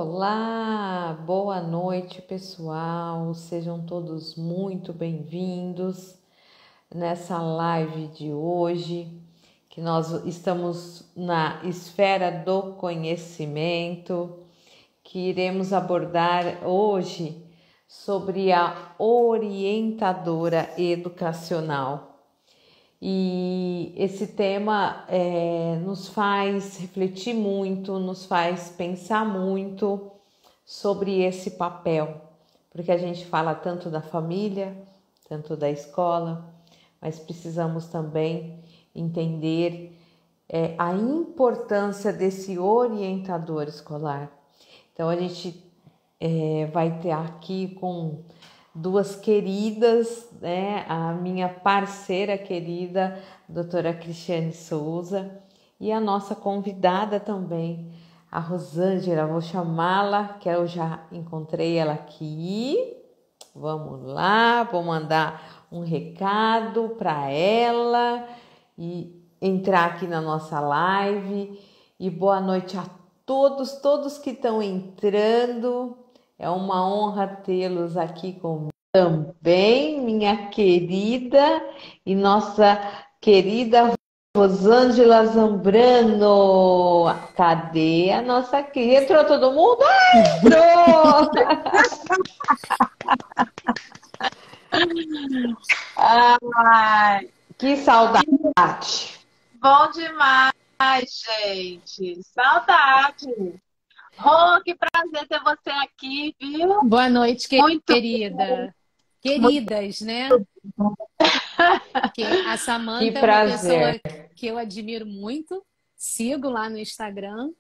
Olá, boa noite, pessoal. Sejam todos muito bem-vindos nessa live de hoje, que nós estamos na esfera do conhecimento, que iremos abordar hoje sobre a orientadora educacional. E esse tema nos faz refletir muito, nos faz pensar muito sobre esse papel, porque a gente fala tanto da família, tanto da escola, mas precisamos também entender a importância desse orientador escolar. Então a gente vai ter aqui com duas queridas, né? A minha parceira querida, doutora Cristiane Souza, e a nossa convidada também, a Rosângela. Vou chamá-la, que eu já encontrei ela aqui. Vamos lá, vou mandar um recado para ela e entrar aqui na nossa live. E boa noite a todos que estão entrando. É uma honra tê-los aqui comigo também, minha querida e nossa querida Rosângela Zambrano. Cadê a nossa querida? Entrou todo mundo? Entrou! Ai, Que saudade! bom demais, gente. Saudade. Oh, que prazer ter você aqui, viu? Boa noite, Muito querida. muito Queridas, né? bom. Que a Que Samantha é uma prazer! pessoa que eu admiro muito, sigo lá no Instagram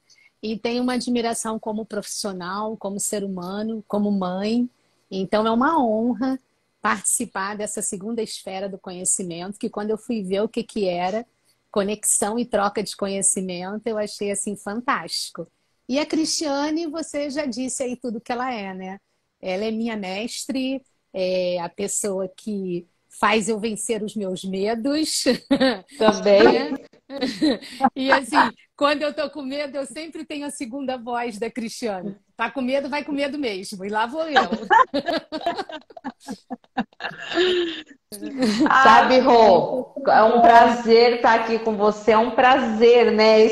e tenho uma admiração como profissional, como ser humano, como mãe. Então é uma honra participar dessa segunda esfera do conhecimento, que quando eu fui ver o que era conexão e troca de conhecimento, eu achei assim fantástico. E a Cristiane, você já disse aí tudo que ela é, né? Ela é minha mestre, é a pessoa que faz eu vencer os meus medos, Também. né? E assim, quando eu tô com medo, eu sempre tenho a segunda voz da Cristiane. Tá com medo, vai com medo mesmo. E lá vou eu. Ai, Sabe, gente, Rô, é um prazer estar aqui com você, é um prazer, né?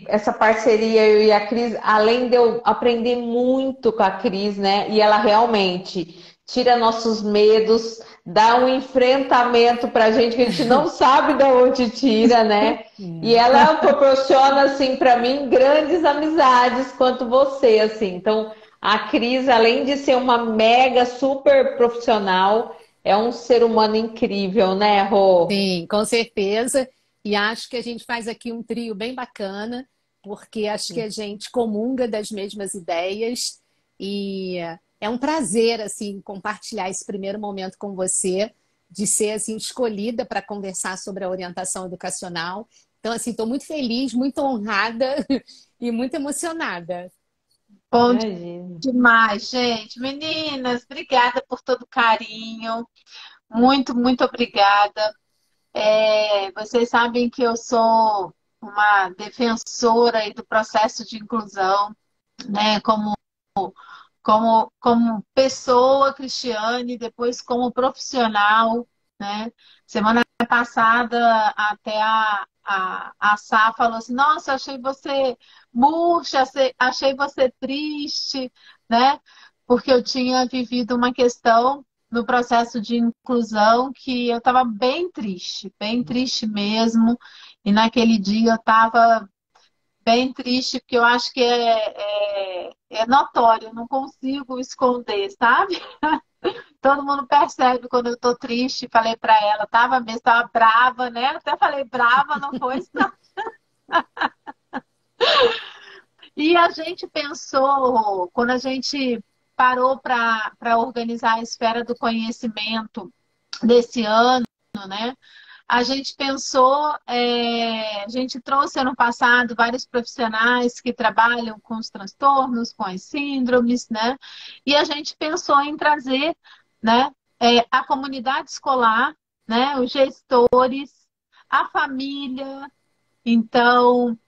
Essa parceria, eu e a Cris, além de eu aprender muito com a Cris, né? E ela realmente tira nossos medos, dá um enfrentamento pra gente que a gente não sabe de onde tira, né? E ela proporciona, assim, para mim, grandes amizades quanto você, assim. Então, a Cris, além de ser uma mega super profissional, é um ser humano incrível, né, Rô? Sim, com certeza. E acho que a gente faz aqui um trio bem bacana, porque acho que a gente comunga das mesmas ideias e é um prazer assim compartilhar esse primeiro momento com você, de ser assim escolhida para conversar sobre a orientação educacional. Então assim, estou muito feliz, muito honrada e muito emocionada. bom Imagina. demais, gente. Meninas, obrigada por todo o carinho. Muito obrigada. Vocês sabem que eu sou uma defensora aí do processo de inclusão, né? Como pessoa, Cristiane, depois como profissional, né? Semana passada até a Sá falou assim, nossa, achei você murcha, achei você triste, né? Porque eu tinha vivido uma questão no processo de inclusão que eu estava bem triste mesmo, e naquele dia eu estava bem triste, porque eu acho que é notório, eu não consigo esconder, sabe? Todo mundo percebe quando eu tô triste. Falei pra ela, tava mesmo, tava brava, né? Até falei brava, não foi isso, não. E a gente pensou, quando a gente parou para organizar a esfera do conhecimento desse ano, né? A gente pensou, a gente trouxe ano passado vários profissionais que trabalham com os transtornos, com as síndromes, né? E a gente pensou em trazer, né, a comunidade escolar, né, os gestores, a família. Então,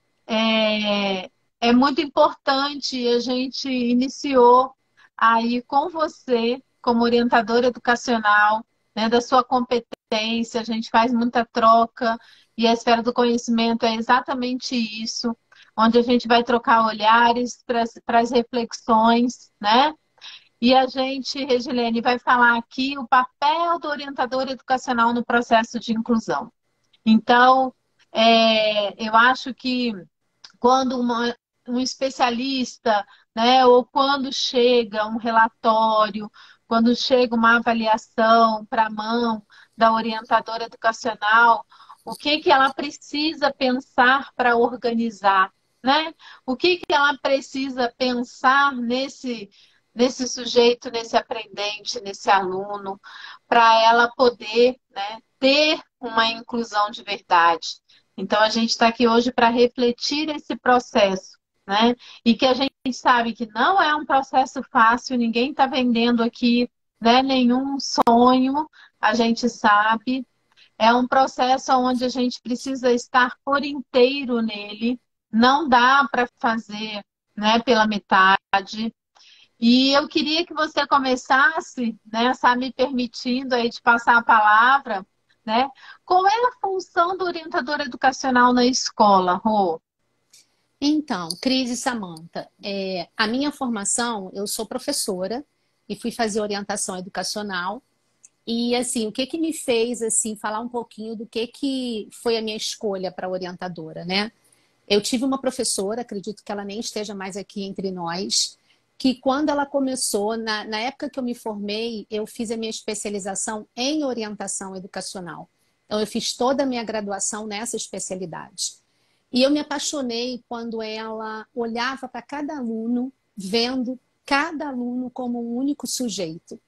é muito importante, a gente iniciou aí com você, como orientadora educacional, né, da sua competência, a gente faz muita troca, e a esfera do conhecimento é exatamente isso, onde a gente vai trocar olhares para as reflexões, né? E a gente, Regilene, vai falar aqui o papel do orientador educacional no processo de inclusão. Então, eu acho que quando um especialista, né, ou quando chega um relatório, quando chega uma avaliação para a mão da orientadora educacional, o que que ela precisa pensar para organizar, né? O que que ela precisa pensar nesse sujeito, nesse aprendente, nesse aluno, para ela poder, né, ter uma inclusão de verdade. Então, a gente está aqui hoje para refletir esse processo, né? E que a gente sabe que não é um processo fácil, ninguém está vendendo aqui, né, nenhum sonho, a gente sabe. É um processo onde a gente precisa estar por inteiro nele, não dá para fazer, né, pela metade. E eu queria que você começasse, né, sabe, me permitindo aí de passar a palavra, né? Qual é a função do orientador educacional na escola, Rô? Então, Cris e Samantha, a minha formação, eu sou professora e fui fazer orientação educacional. E assim, o que que me fez assim falar um pouquinho do que foi a minha escolha para orientadora, né? Eu tive uma professora, acredito que ela nem esteja mais aqui entre nós, que quando ela começou, na época que eu me formei, eu fiz a minha especialização em orientação educacional. Então, eu fiz toda a minha graduação nessa especialidade. E eu me apaixonei quando ela olhava para cada aluno, vendo cada aluno como um único sujeito.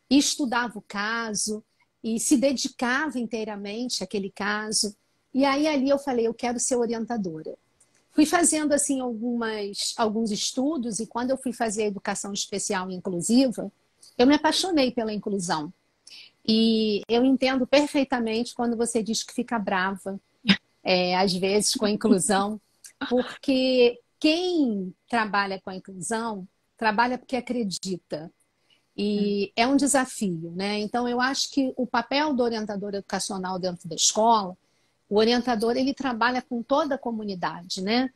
E estudava o caso, e se dedicava inteiramente àquele caso. E aí ali eu falei, eu quero ser orientadora. Fui fazendo assim alguns estudos e quando eu fui fazer a educação especial e inclusiva, eu me apaixonei pela inclusão. E eu entendo perfeitamente quando você diz que fica brava, às vezes, com a inclusão, porque quem trabalha com a inclusão trabalha porque acredita. E é um desafio, né? Então, eu acho que o papel do orientador educacional dentro da escola, o orientador, ele trabalha com toda a comunidade, né?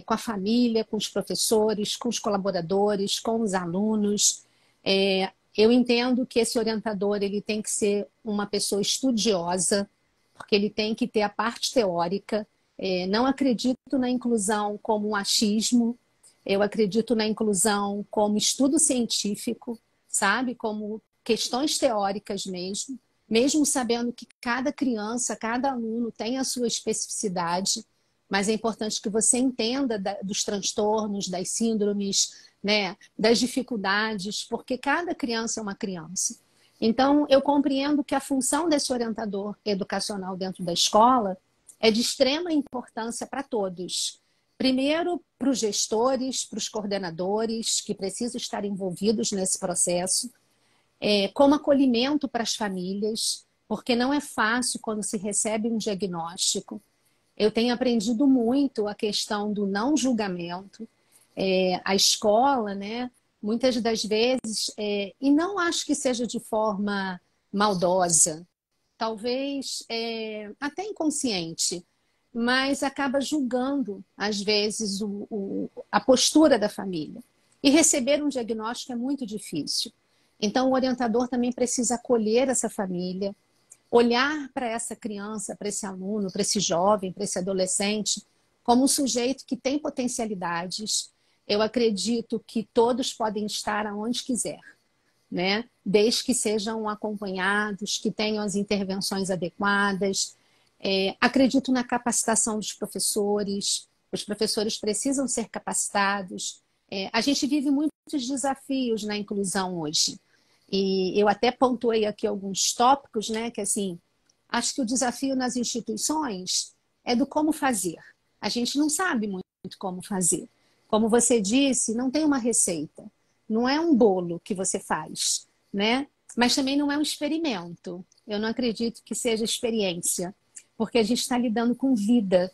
Com a família, com os professores, com os colaboradores, com os alunos. Eu entendo que esse orientador, ele tem que ser uma pessoa estudiosa, porque ele tem que ter a parte teórica. Não acredito na inclusão como um achismo, eu acredito na inclusão como estudo científico, sabe? Como questões teóricas mesmo, mesmo sabendo que cada criança, cada aluno tem a sua especificidade, mas é importante que você entenda dos transtornos, das síndromes, né? Das dificuldades, porque cada criança é uma criança. Então, eu compreendo que a função desse orientador educacional dentro da escola é de extrema importância para todos. Primeiro, para os gestores, para os coordenadores, que precisam estar envolvidos nesse processo, como acolhimento para as famílias, porque não é fácil quando se recebe um diagnóstico. Eu tenho aprendido muito a questão do não julgamento. A escola, né, muitas das vezes, e não acho que seja de forma maldosa, talvez até inconsciente, mas acaba julgando, às vezes, a postura da família. E receber um diagnóstico é muito difícil. Então, o orientador também precisa acolher essa família, olhar para essa criança, para esse aluno, para esse jovem, para esse adolescente, como um sujeito que tem potencialidades. Eu acredito que todos podem estar aonde quiser, né? Desde que sejam acompanhados, que tenham as intervenções adequadas. Acredito na capacitação dos professores. Os professores precisam ser capacitados. A gente vive muitos desafios na inclusão hoje. E eu até pontuei aqui alguns tópicos, né? Que assim, acho que o desafio nas instituições é do como fazer. A gente não sabe muito como fazer. Como você disse, não tem uma receita. Não é um bolo que você faz, né? Mas também não é um experimento. Eu não acredito que seja experiência, porque a gente está lidando com vida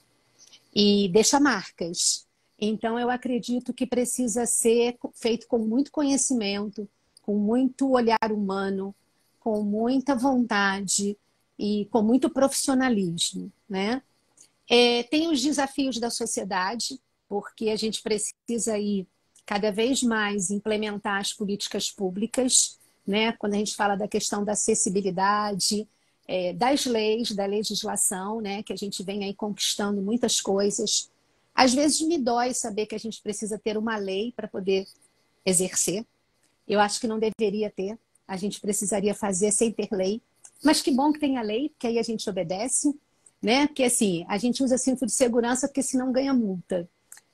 e deixa marcas. Então, eu acredito que precisa ser feito com muito conhecimento, com muito olhar humano, com muita vontade e com muito profissionalismo, né? Tem os desafios da sociedade, porque a gente precisa aí cada vez mais implementar as políticas públicas, né? Quando a gente fala da questão da acessibilidade, das leis, da legislação, né? Que a gente vem aí conquistando muitas coisas. Às vezes me dói saber que a gente precisa ter uma lei para poder exercer. Eu acho que não deveria ter. A gente precisaria fazer sem ter lei. Mas que bom que tem a lei, porque aí a gente obedece, né? Porque assim, a gente usa cinto de segurança porque senão ganha multa.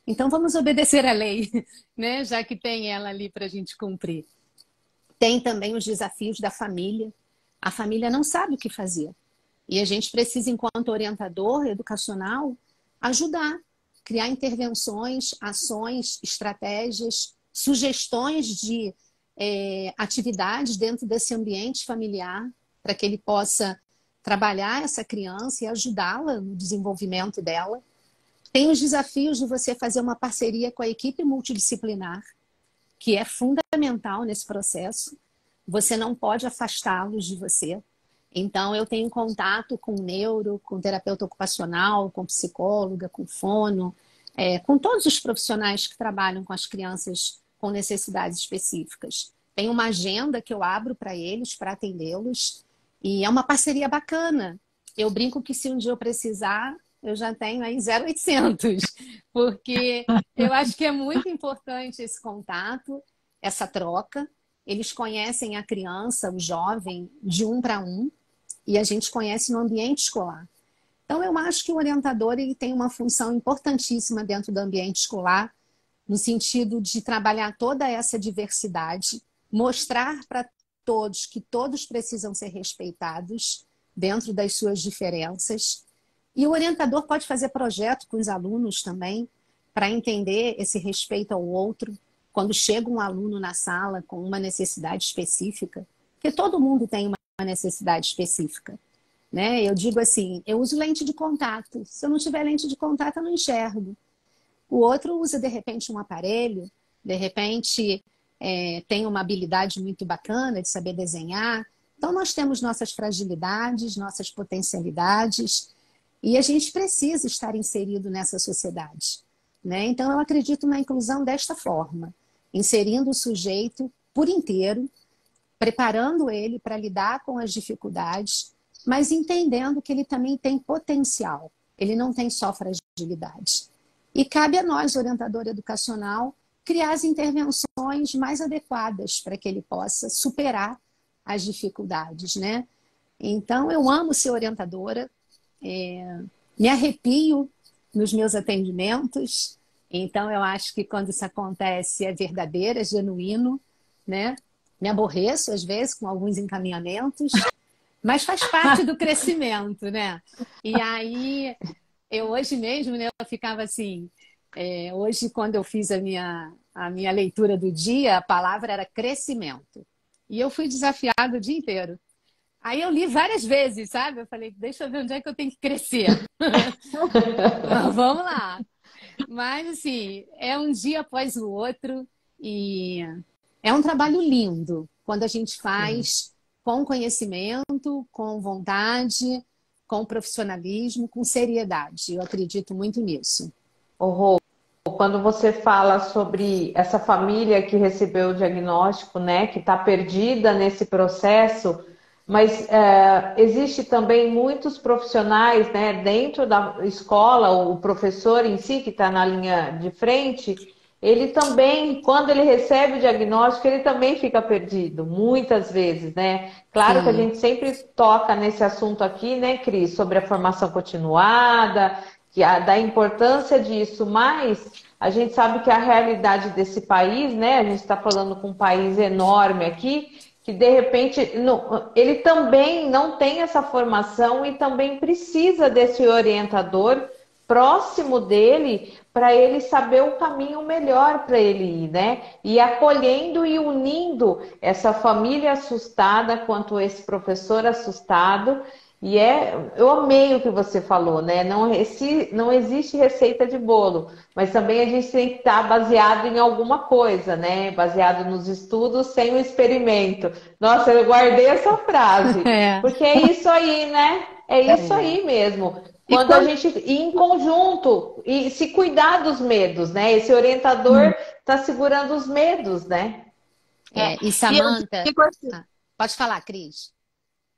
Então vamos obedecer à lei, né? Já que tem ela ali para a gente cumprir. Tem também os desafios da família. A família não sabe o que fazer. E a gente precisa, enquanto orientador educacional, ajudar, criar intervenções, ações, estratégias, sugestões de atividades dentro desse ambiente familiar, para que ele possa trabalhar essa criança e ajudá-la no desenvolvimento dela. Tem os desafios de você fazer uma parceria com a equipe multidisciplinar, que é fundamental nesse processo. Você não pode afastá-los de você. Então, eu tenho contato com neuro, com terapeuta ocupacional, com psicóloga, com fono, com todos os profissionais que trabalham com as crianças com necessidades específicas. Tem uma agenda que eu abro para eles, para atendê-los, e é uma parceria bacana. Eu brinco que se um dia eu precisar, eu já tenho aí 0800, porque eu acho que é muito importante esse contato, essa troca. Eles conhecem a criança, o jovem, de um para um, e a gente conhece no ambiente escolar. Então, eu acho que o orientador ele tem uma função importantíssima dentro do ambiente escolar, no sentido de trabalhar toda essa diversidade, mostrar para todos que todos precisam ser respeitados dentro das suas diferenças. E o orientador pode fazer projeto com os alunos também, para entender esse respeito ao outro, quando chega um aluno na sala com uma necessidade específica, porque todo mundo tem uma necessidade específica, né? Eu digo assim, eu uso lente de contato. Se eu não tiver lente de contato, eu não enxergo. O outro usa, de repente, um aparelho, de repente tem uma habilidade muito bacana de saber desenhar. Então, nós temos nossas fragilidades, nossas potencialidades, e a gente precisa estar inserido nessa sociedade, né? Então, eu acredito na inclusão desta forma, inserindo o sujeito por inteiro, preparando ele para lidar com as dificuldades, mas entendendo que ele também tem potencial, ele não tem só fragilidade. E cabe a nós, orientador educacional, criar as intervenções mais adequadas para que ele possa superar as dificuldades, né? Então, eu amo ser orientadora, me arrepio nos meus atendimentos. Então, eu acho que quando isso acontece é verdadeiro, é genuíno, né? Me aborreço, às vezes, com alguns encaminhamentos, mas faz parte do crescimento, né? E aí, eu hoje mesmo, né, eu ficava assim, hoje quando eu fiz a minha leitura do dia, a palavra era crescimento. E eu fui desafiada o dia inteiro. Aí eu li várias vezes, sabe? Eu falei, deixa eu ver onde é que eu tenho que crescer. Vamos lá. Mas, assim, é um dia após o outro e é um trabalho lindo quando a gente faz com conhecimento, com vontade, com profissionalismo, com seriedade. Eu acredito muito nisso. Rô, quando você fala sobre essa família que recebeu o diagnóstico, né, que está perdida nesse processo, mas existe também muitos profissionais, né, dentro da escola, o professor em si, que está na linha de frente, ele também, quando ele recebe o diagnóstico, ele também fica perdido, muitas vezes, né? Claro Sim. que a gente sempre toca nesse assunto aqui, né, Cris, sobre a formação continuada, da importância disso, mas a gente sabe que a realidade desse país, né, a gente está falando com um país enorme aqui, que de repente ele também não tem essa formação e também precisa desse orientador próximo dele para ele saber o caminho melhor para ele ir, né? E acolhendo e unindo essa família assustada quanto esse professor assustado Eu amei o que você falou, né? Não existe receita de bolo, mas também a gente tem que estar baseado em alguma coisa, né? Baseado nos estudos, sem o experimento. Nossa, eu guardei essa frase, É, porque é isso aí, né? É isso é. aí mesmo. E Quando a quando gente ir em conjunto e se cuidar dos medos, né? Esse orientador está segurando os medos, né? é, E e eu Samantha, digo assim, ah, pode falar, Cris.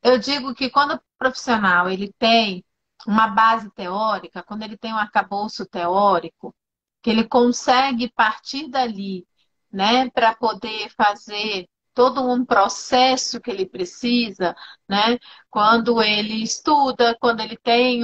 eu digo que quando o profissional ele tem uma base teórica, quando ele tem um arcabouço teórico, que ele consegue partir dali, né, para poder fazer todo um processo que ele precisa, né, quando ele estuda, quando ele tem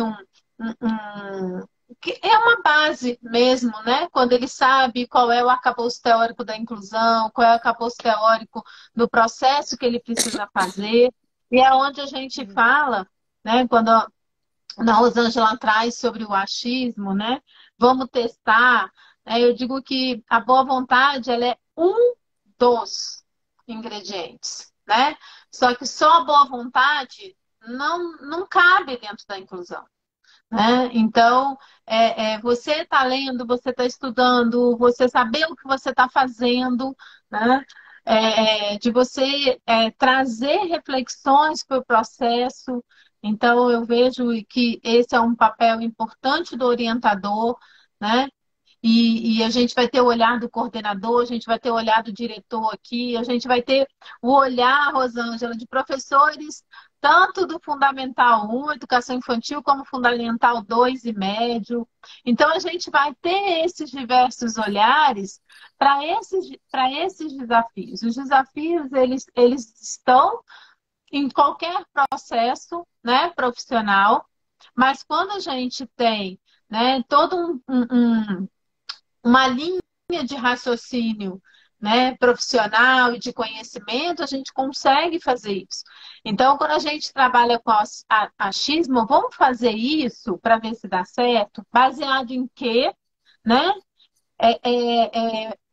que é uma base mesmo, né? Quando ele sabe qual é o arcabouço teórico da inclusão, qual é o arcabouço teórico do processo que ele precisa fazer, e é onde a gente fala, né? Quando a Rosângela traz sobre o achismo, né? Vamos testar. Né? Eu digo que a boa vontade ela é um dos ingredientes, né? Só que só a boa vontade não cabe dentro da inclusão. Né? Então, você está lendo, você está estudando, você saber o que você está fazendo, né? De você trazer reflexões para o processo. Então, eu vejo que esse é um papel importante do orientador, né? E a gente vai ter o olhar do coordenador, a gente vai ter o olhar do diretor aqui, a gente vai ter o olhar, Rosângela, de professores, tanto do Fundamental 1, Educação Infantil, como Fundamental 2 e Médio. Então, a gente vai ter esses diversos olhares para esses desafios. Os desafios, eles estão em qualquer processo, né, profissional, mas quando a gente tem, né, todo uma linha de raciocínio, né, profissional e de conhecimento, a gente consegue fazer isso. Então, quando a gente trabalha com achismo, vamos fazer isso para ver se dá certo, baseado em quê, né?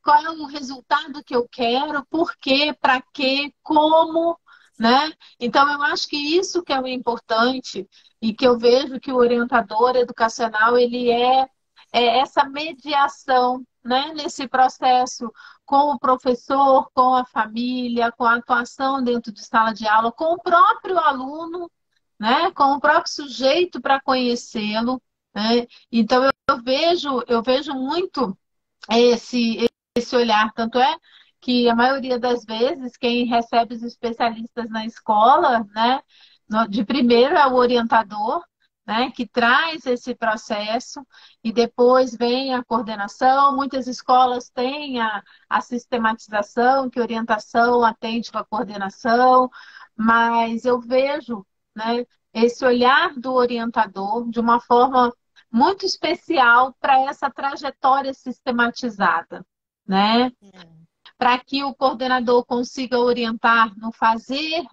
Qual é o resultado que eu quero, por quê, para quê, como, né? Então, eu acho que isso que é o importante e que eu vejo que o orientador educacional, ele é essa mediação, né, nesse processo com o professor, com a família, com a atuação dentro de sala de aula, com o próprio aluno, né, com o próprio sujeito para conhecê-lo, né? Então eu vejo muito esse olhar, tanto é que a maioria das vezes quem recebe os especialistas na escola, né, de primeiro é o orientador, né, que traz esse processo e depois vem a coordenação. Muitas escolas têm a sistematização, que orientação atende com a coordenação, mas eu vejo, né, esse olhar do orientador de uma forma muito especial para essa trajetória sistematizada, né? Para que o coordenador consiga orientar no fazer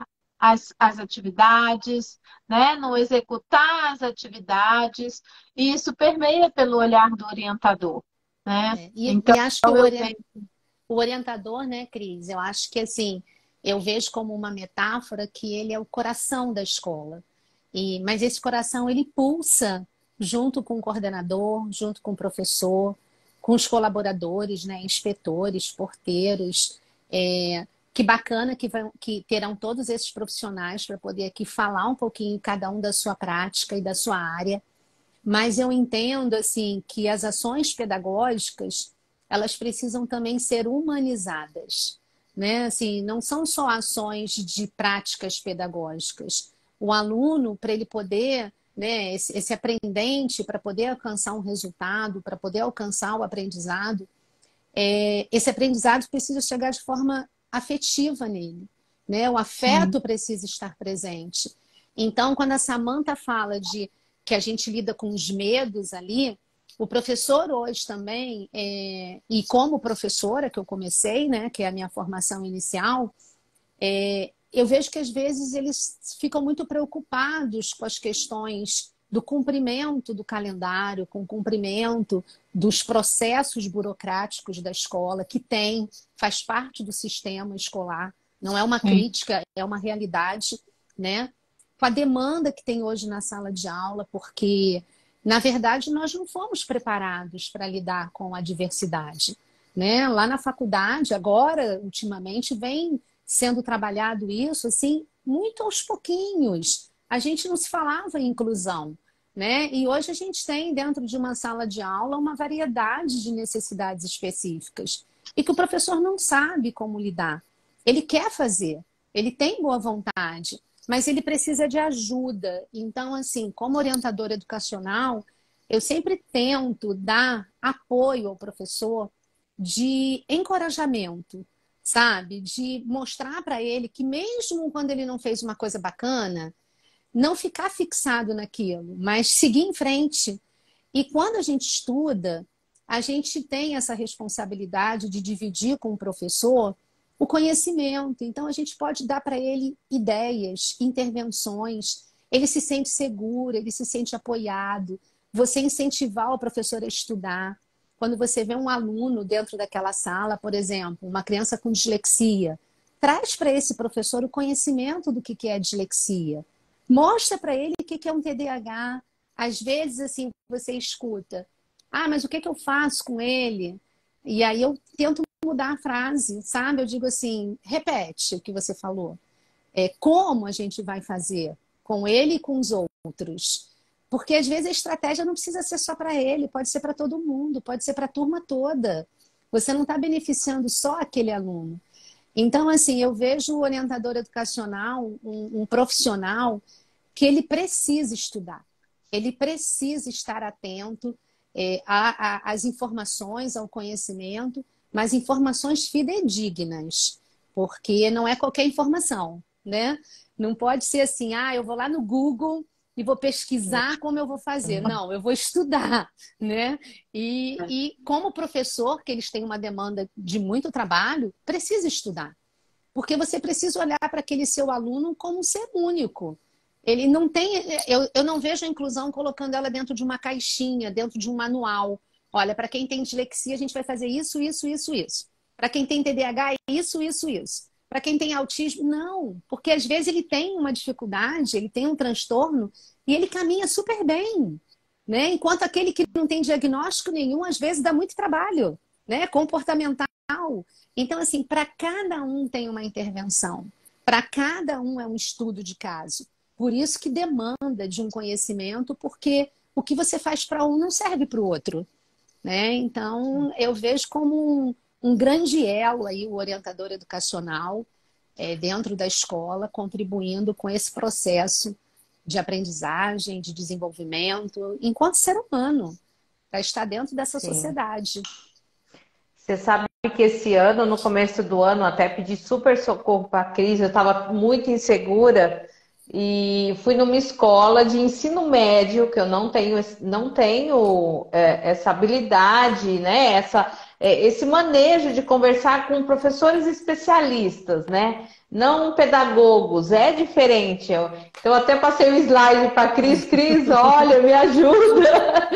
as atividades, né? No executar as atividades, e isso permeia pelo olhar do orientador, né? Então, E acho que eu vejo. o orientador, né, Cris, eu acho que assim, eu vejo como uma metáfora que ele é o coração da escola. Mas esse coração ele pulsa junto com o coordenador, junto com o professor, com os colaboradores, né, inspetores, porteiros. Que bacana que terão todos esses profissionais para poder aqui falar um pouquinho cada um da sua prática e da sua área. Mas eu entendo assim que as ações pedagógicas elas precisam também ser humanizadas, né? Assim, não são só ações de práticas pedagógicas. O aluno, para ele poder, né, esse aprendente, para poder alcançar um resultado, para poder alcançar o aprendizado, esse aprendizado precisa chegar de forma afetiva nele, né? O afeto precisa estar presente. Então, quando a Samantha fala de que a gente lida com os medos ali, o professor hoje também, e como professora que eu comecei, né, que é a minha formação inicial, eu vejo que às vezes eles ficam muito preocupados com as questões do cumprimento do calendário, com o cumprimento dos processos burocráticos da escola, que faz parte do sistema escolar. Não é uma crítica, é uma realidade, né? com a demanda que tem hoje na sala de aula, porque, na verdade, nós não fomos preparados para lidar com a diversidade, né? Lá na faculdade, agora, ultimamente, vem sendo trabalhado isso, assim, muito aos pouquinhos. A gente não se falava em inclusão, né? E hoje a gente tem, dentro de uma sala de aula, uma variedade de necessidades específicas e que o professor não sabe como lidar. Ele quer fazer, ele tem boa vontade, mas ele precisa de ajuda. Então, assim, como orientadora educacional, eu sempre tento dar apoio ao professor de encorajamento, sabe? De mostrar para ele que mesmo quando ele não fez uma coisa bacana, não ficar fixado naquilo, mas seguir em frente. E quando a gente estuda, a gente tem essa responsabilidade de dividir com o professor o conhecimento. Então, a gente pode dar para ele ideias, intervenções. Ele se sente seguro, ele se sente apoiado. Você incentivar o professor a estudar. Quando você vê um aluno dentro daquela sala, por exemplo, uma criança com dislexia, traz para esse professor o conhecimento do que é a dislexia. Mostra para ele o que é um TDAH. Às vezes, assim, você escuta: ah, mas o que eu faço com ele? E aí eu tento mudar a frase, sabe? Eu digo assim: repete o que você falou. Como a gente vai fazer com ele e com os outros? Porque às vezes a estratégia não precisa ser só para ele, pode ser para todo mundo, pode ser para a turma toda. Você não está beneficiando só aquele aluno. Então, assim, eu vejo o orientador educacional, um profissional, que ele precisa estudar. Ele precisa estar atento às informações, ao conhecimento, mas informações fidedignas, porque não é qualquer informação, né? Não pode ser assim: ah, eu vou lá no Google e vou pesquisar como eu vou fazer. Não, eu vou estudar, né? E como professor, que eles têm uma demanda de muito trabalho, precisa estudar. Porque você precisa olhar para aquele seu aluno como um ser único. Ele não tem... Eu não vejo a inclusão colocando ela dentro de uma caixinha, dentro de um manual. Olha, para quem tem dislexia, a gente vai fazer isso, isso, isso, isso. Para quem tem TDAH, isso, isso, isso. Para quem tem autismo, não. Porque às vezes ele tem uma dificuldade, ele tem um transtorno e ele caminha super bem, né? Enquanto aquele que não tem diagnóstico nenhum, às vezes dá muito trabalho, né? Comportamental. Então, assim, para cada um tem uma intervenção. Para cada um é um estudo de caso. Por isso que demanda de um conhecimento, porque o que você faz para um não serve para o outro, né? Então, eu vejo como um grande elo aí o orientador educacional dentro da escola, contribuindo com esse processo de aprendizagem, de desenvolvimento, enquanto ser humano, para estar dentro dessa sociedade. Você sabe que esse ano, no começo do ano, até pedi super socorro para a Cris, eu estava muito insegura e fui numa escola de ensino médio, que eu não tenho essa habilidade, né? Esse manejo de conversar com professores especialistas, né? Não pedagogos, é diferente. Eu até passei o slide para a Cris. Cris, olha, me ajuda.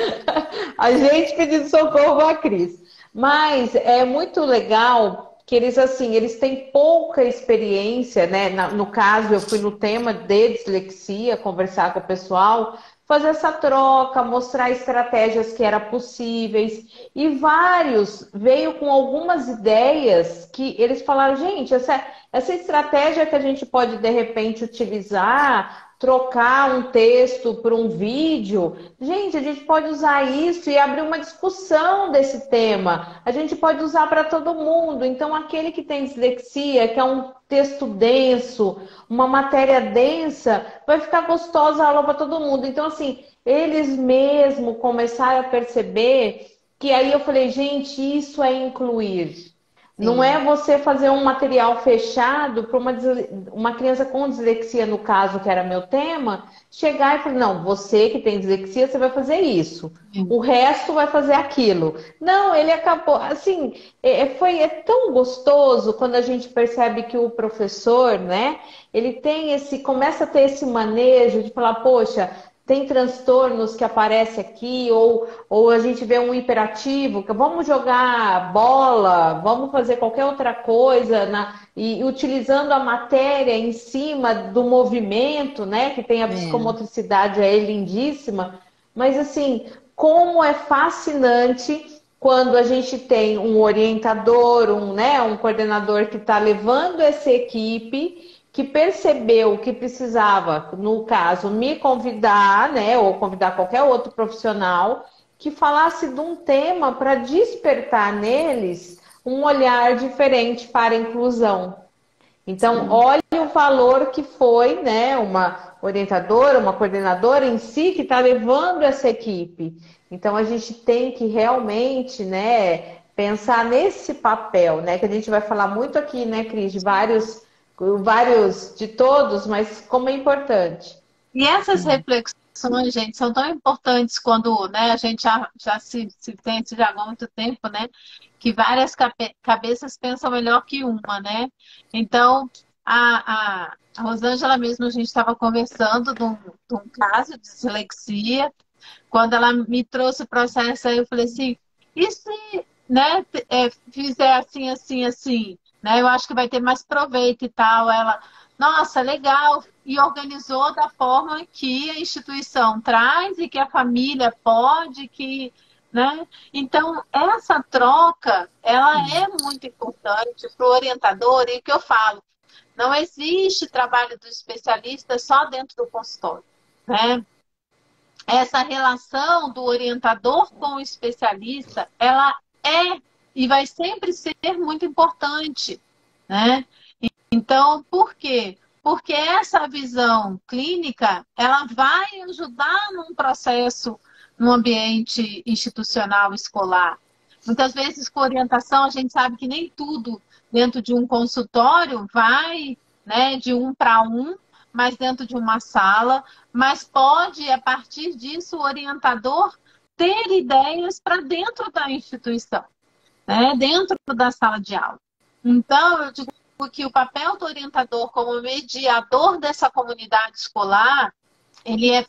A gente pedindo socorro para a Cris. Mas é muito legal que eles têm pouca experiência, né? No caso, eu fui no tema de dislexia, conversar com o pessoal, fazer essa troca, mostrar estratégias que eram possíveis. E vários veio com algumas ideias que eles falaram: gente, essa estratégia que a gente pode, de repente, utilizar, trocar um texto por um vídeo, gente, a gente pode usar isso e abrir uma discussão desse tema. A gente pode usar para todo mundo. Então, aquele que tem dislexia, que é um texto denso, uma matéria densa, vai ficar gostosa a aula para todo mundo. Então, assim, eles mesmo começaram a perceber que aí eu falei: gente, isso é incluir. Não é você fazer um material fechado para uma criança com dislexia, no caso, que era meu tema, chegar e falar: não, você que tem dislexia, você vai fazer isso. O resto vai fazer aquilo. Não, ele acabou... Assim, tão gostoso quando a gente percebe que o professor, né, ele começa a ter esse manejo de falar: poxa, tem transtornos que aparecem aqui, ou a gente vê um hiperativo, que vamos jogar bola, vamos fazer qualquer outra coisa, e utilizando a matéria em cima do movimento, né? Que tem a psicomotricidade aí lindíssima, mas assim, como é fascinante quando a gente tem um orientador, um coordenador que está levando essa equipe, que percebeu que precisava, no caso, me convidar, né, ou convidar qualquer outro profissional, que falasse de um tema para despertar neles um olhar diferente para a inclusão. Então, olha o valor que foi, né, uma orientadora, uma coordenadora em si que está levando essa equipe. Então, a gente tem que realmente, né, pensar nesse papel, né, que a gente vai falar muito aqui, né, Cris, de vários de todos, mas como é importante. E essas reflexões, gente, são tão importantes quando, né, a gente já se sente já há muito tempo, né? Que várias cabeças pensam melhor que uma, né? Então, a Rosângela mesmo, a gente estava conversando de um caso de dislexia. Quando ela me trouxe o processo, aí eu falei assim, e se, né, fizer assim, assim, assim, né? Eu acho que vai ter mais proveito e tal. Ela, nossa, legal. E organizou da forma que a instituição traz e que a família pode, que, né? Então, essa troca, ela é muito importante para o orientador, e o que eu falo, não existe trabalho do especialista só dentro do consultório, né? Essa relação do orientador com o especialista, ela é e vai sempre ser muito importante, né? Então, por quê? Porque essa visão clínica, ela vai ajudar num processo, no ambiente institucional escolar. Muitas vezes, com orientação, a gente sabe que nem tudo dentro de um consultório vai, né, de um para um, mas dentro de uma sala, mas pode, a partir disso, o orientador ter ideias para dentro da instituição, né, dentro da sala de aula. Então, eu digo que o papel do orientador como mediador dessa comunidade escolar, ele é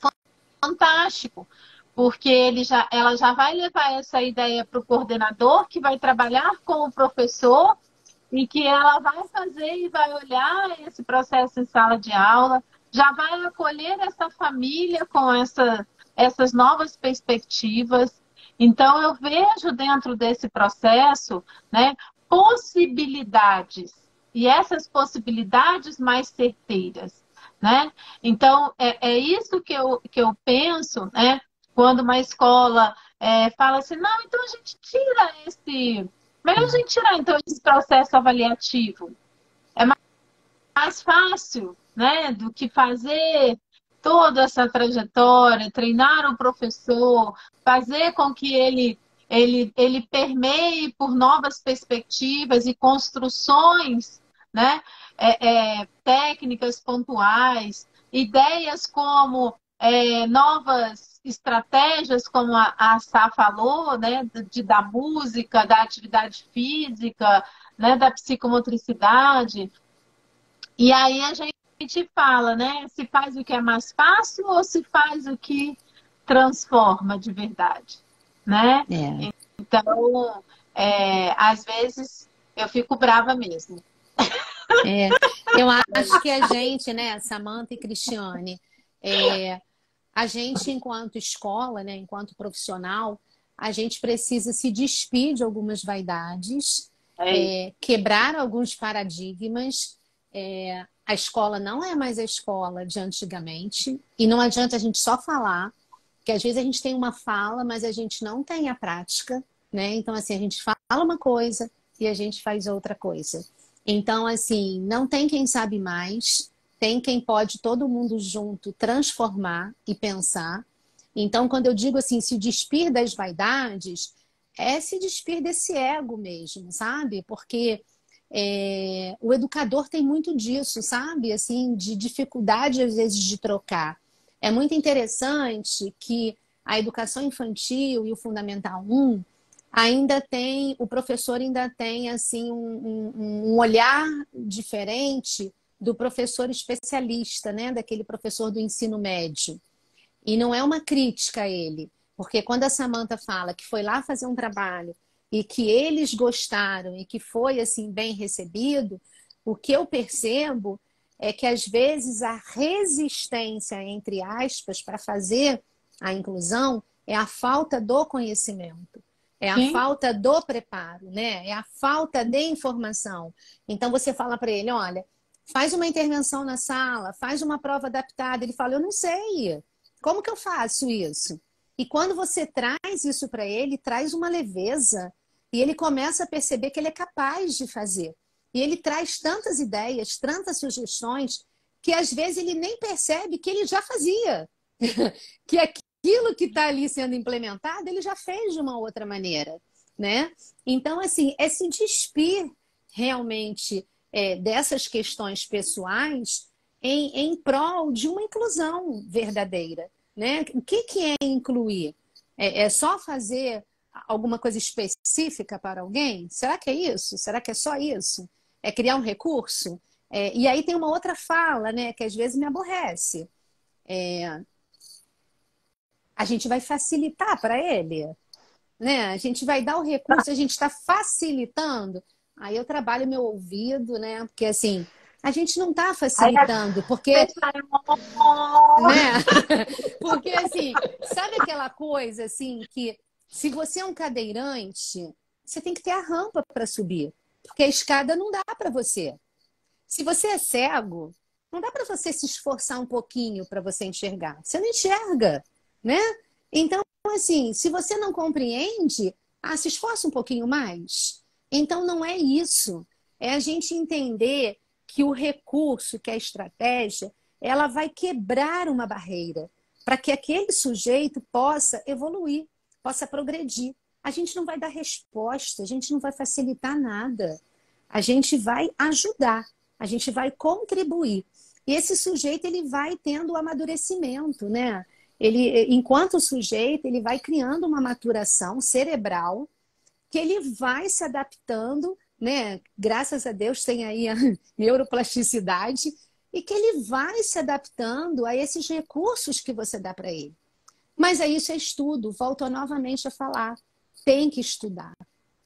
fantástico, porque ela já vai levar essa ideia para o coordenador, que vai trabalhar com o professor, e que ela vai fazer e vai olhar esse processo em sala de aula, já vai acolher essa família com essas novas perspectivas. Então, eu vejo dentro desse processo, né, possibilidades, e essas possibilidades mais certeiras, né? Então, é isso que eu penso, né? Quando uma escola fala assim, não, então a gente tira esse... Melhor a gente tirar, então, esse processo avaliativo. É mais fácil, né, do que fazer toda essa trajetória, treinar o professor, fazer com que ele permeie por novas perspectivas e construções, né, técnicas pontuais, ideias como novas estratégias, como a Sá falou, né, da música, da atividade física, né, da psicomotricidade. E aí a gente fala, né, se faz o que é mais fácil ou se faz o que transforma de verdade, né? Então, às vezes eu fico brava mesmo. Eu acho que a gente, né, Samantha e Cristiane, a gente, enquanto escola, né, enquanto profissional, a gente precisa se despir de algumas vaidades, quebrar alguns paradigmas. A escola não é mais a escola de antigamente, e não adianta a gente só falar, que às vezes a gente tem uma fala, mas a gente não tem a prática, né? Então, assim, a gente fala uma coisa e a gente faz outra coisa. Então, assim, não tem quem sabe mais, tem quem pode todo mundo junto transformar e pensar. Então, quando eu digo assim, se despir das vaidades, é se despir desse ego mesmo, sabe? Porque o educador tem muito disso, sabe? Assim, de dificuldade, às vezes, de trocar. É muito interessante que a educação infantil e o Fundamental 1 o professor ainda tem assim, um olhar diferente do professor especialista, né? Daquele professor do ensino médio. E não é uma crítica a ele, porque quando a Samantha fala que foi lá fazer um trabalho e que eles gostaram e que foi assim bem recebido, o que eu percebo é que às vezes a resistência, entre aspas, para fazer a inclusão é a falta do conhecimento, é a Sim. falta do preparo, né? É a falta de informação. Então você fala para ele, olha, faz uma intervenção na sala, faz uma prova adaptada. Ele fala, eu não sei. Como que eu faço isso? E quando você traz isso para ele, traz uma leveza e ele começa a perceber que ele é capaz de fazer. E ele traz tantas ideias, tantas sugestões, que às vezes ele nem percebe que ele já fazia. Que aquilo que está ali sendo implementado, ele já fez de uma outra maneira, né? Então, assim, é se despir realmente dessas questões pessoais em prol de uma inclusão verdadeira, né? O que é incluir? É só fazer alguma coisa específica para alguém? Será que é isso? Será que é só isso? É criar um recurso? E aí tem uma outra fala, né, que às vezes me aborrece. A gente vai facilitar para ele, né? A gente vai dar o recurso, a gente está facilitando. Aí eu trabalho meu ouvido, né? Porque assim, a gente não está Aí facilitando, porque, né? Porque assim, sabe aquela coisa assim que se você é um cadeirante, você tem que ter a rampa para subir, porque a escada não dá para você. Se você é cego, não dá para você se esforçar um pouquinho para você enxergar. Você não enxerga, né? Então, assim, se você não compreende, se esforça um pouquinho mais. Então, não é isso. É a gente entender que o recurso, que a estratégia, ela vai quebrar uma barreira para que aquele sujeito possa evoluir, possa progredir. A gente não vai dar resposta, a gente não vai facilitar nada. A gente vai ajudar, a gente vai contribuir. E esse sujeito ele vai tendo o amadurecimento, né? Ele, enquanto sujeito, ele vai criando uma maturação cerebral que ele vai se adaptando, né? Graças a Deus tem aí a neuroplasticidade e que ele vai se adaptando a esses recursos que você dá para ele. Mas aí isso é estudo, volto novamente a falar. Tem que estudar,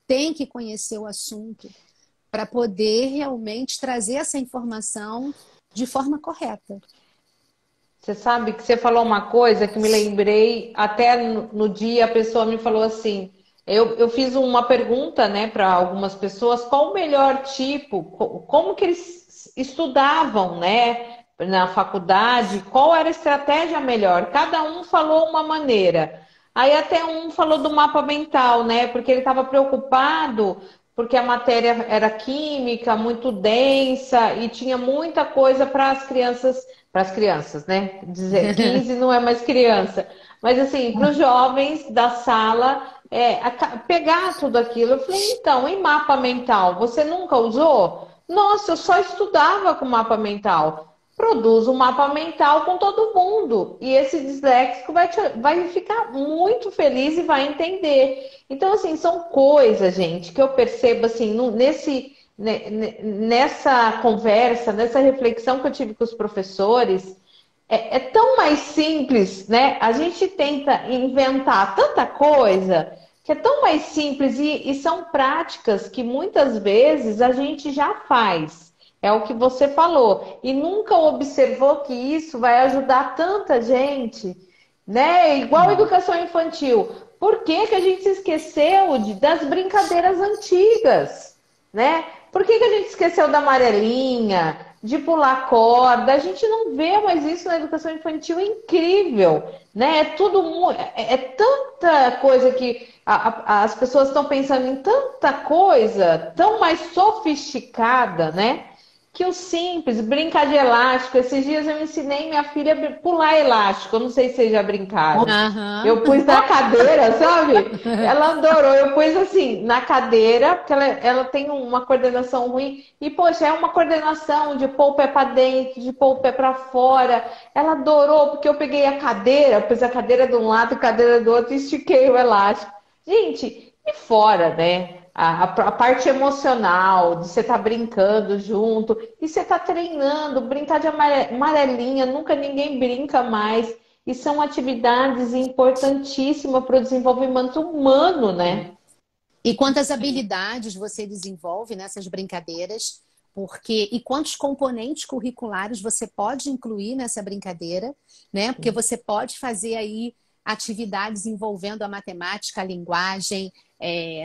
tem que conhecer o assunto para poder realmente trazer essa informação de forma correta. Você sabe que você falou uma coisa que me lembrei, até no dia a pessoa me falou assim, eu fiz uma pergunta, né, para algumas pessoas, qual o melhor tipo, como que eles estudavam, né, na faculdade, qual era a estratégia melhor? Cada um falou uma maneira. Aí até um falou do mapa mental, né, porque ele estava preocupado porque a matéria era química, muito densa e tinha muita coisa para as crianças, né? Dizer, 15 não é mais criança, mas assim, para os jovens da sala pegar tudo aquilo. Eu falei, então, em mapa mental, você nunca usou? Nossa, eu só estudava com mapa mental. Produz um mapa mental com todo mundo. E esse disléxico vai ficar muito feliz e vai entender. Então, assim, são coisas, gente, que eu percebo assim, nessa conversa, nessa reflexão que eu tive com os professores, é tão mais simples, né? A gente tenta inventar tanta coisa que é tão mais simples e são práticas que muitas vezes a gente já faz. É o que você falou. E nunca observou que isso vai ajudar tanta gente, né? Igual a educação infantil. Por que que a gente se esqueceu das brincadeiras antigas, né? Por que que a gente esqueceu da amarelinha, de pular corda? A gente não vê mais isso na educação infantil, é incrível, né? É tanta coisa que as pessoas estão pensando em tanta coisa, tão mais sofisticada, né? Que o simples, brincar de elástico. Esses dias eu ensinei minha filha a pular elástico. Eu não sei se vocês já brincaram. Uhum. Eu pus na cadeira, sabe? Ela adorou. Eu pus assim, na cadeira, porque ela tem uma coordenação ruim. E, poxa, é uma coordenação de pôr o pé pra dentro, de pôr o pé pra fora. Ela adorou, porque eu peguei a cadeira, pus a cadeira de um lado e a cadeira do outro e estiquei o elástico. Gente, e fora, né? A parte emocional, de você estar brincando junto, e você tá treinando, brincar de amarelinha, nunca ninguém brinca mais. e são atividades importantíssimas para o desenvolvimento humano, né? E quantas habilidades você desenvolve nessas brincadeiras, porque e quantos componentes curriculares você pode incluir nessa brincadeira, né? Porque você pode fazer aí atividades envolvendo a matemática, a linguagem,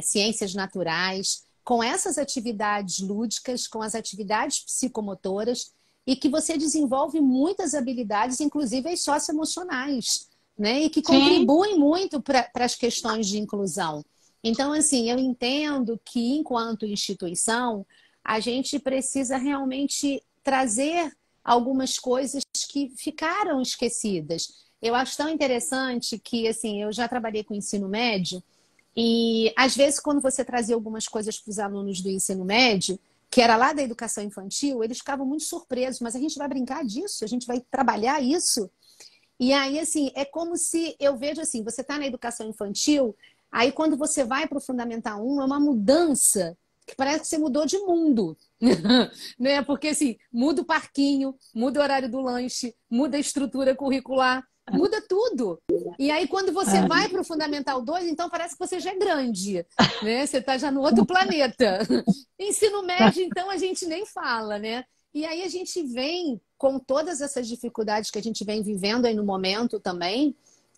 ciências naturais, com essas atividades lúdicas, com as atividades psicomotoras, e que você desenvolve muitas habilidades, inclusive as socioemocionais, né? E que Sim, contribuem muito para as questões de inclusão. Então, assim, eu entendo que, enquanto instituição, a gente precisa realmente trazer algumas coisas que ficaram esquecidas. Eu acho tão interessante que, assim, eu já trabalhei com ensino médio e, às vezes, quando você trazia algumas coisas para os alunos do ensino médio, que era lá da educação infantil, eles ficavam muito surpresos, mas a gente vai brincar disso? A gente vai trabalhar isso? E aí, assim, é como se eu vejo assim, você está na educação infantil, aí quando você vai para o Fundamental 1, é uma mudança que parece que você mudou de mundo. Né? Porque assim, muda o parquinho, muda o horário do lanche, muda a estrutura curricular, muda tudo. E aí, quando você vai para o Fundamental 2, então parece que você já é grande, né? Você está já no outro planeta. Ensino médio, então, a gente nem fala, né? E aí a gente vem com todas essas dificuldades que a gente vem vivendo aí no momento também,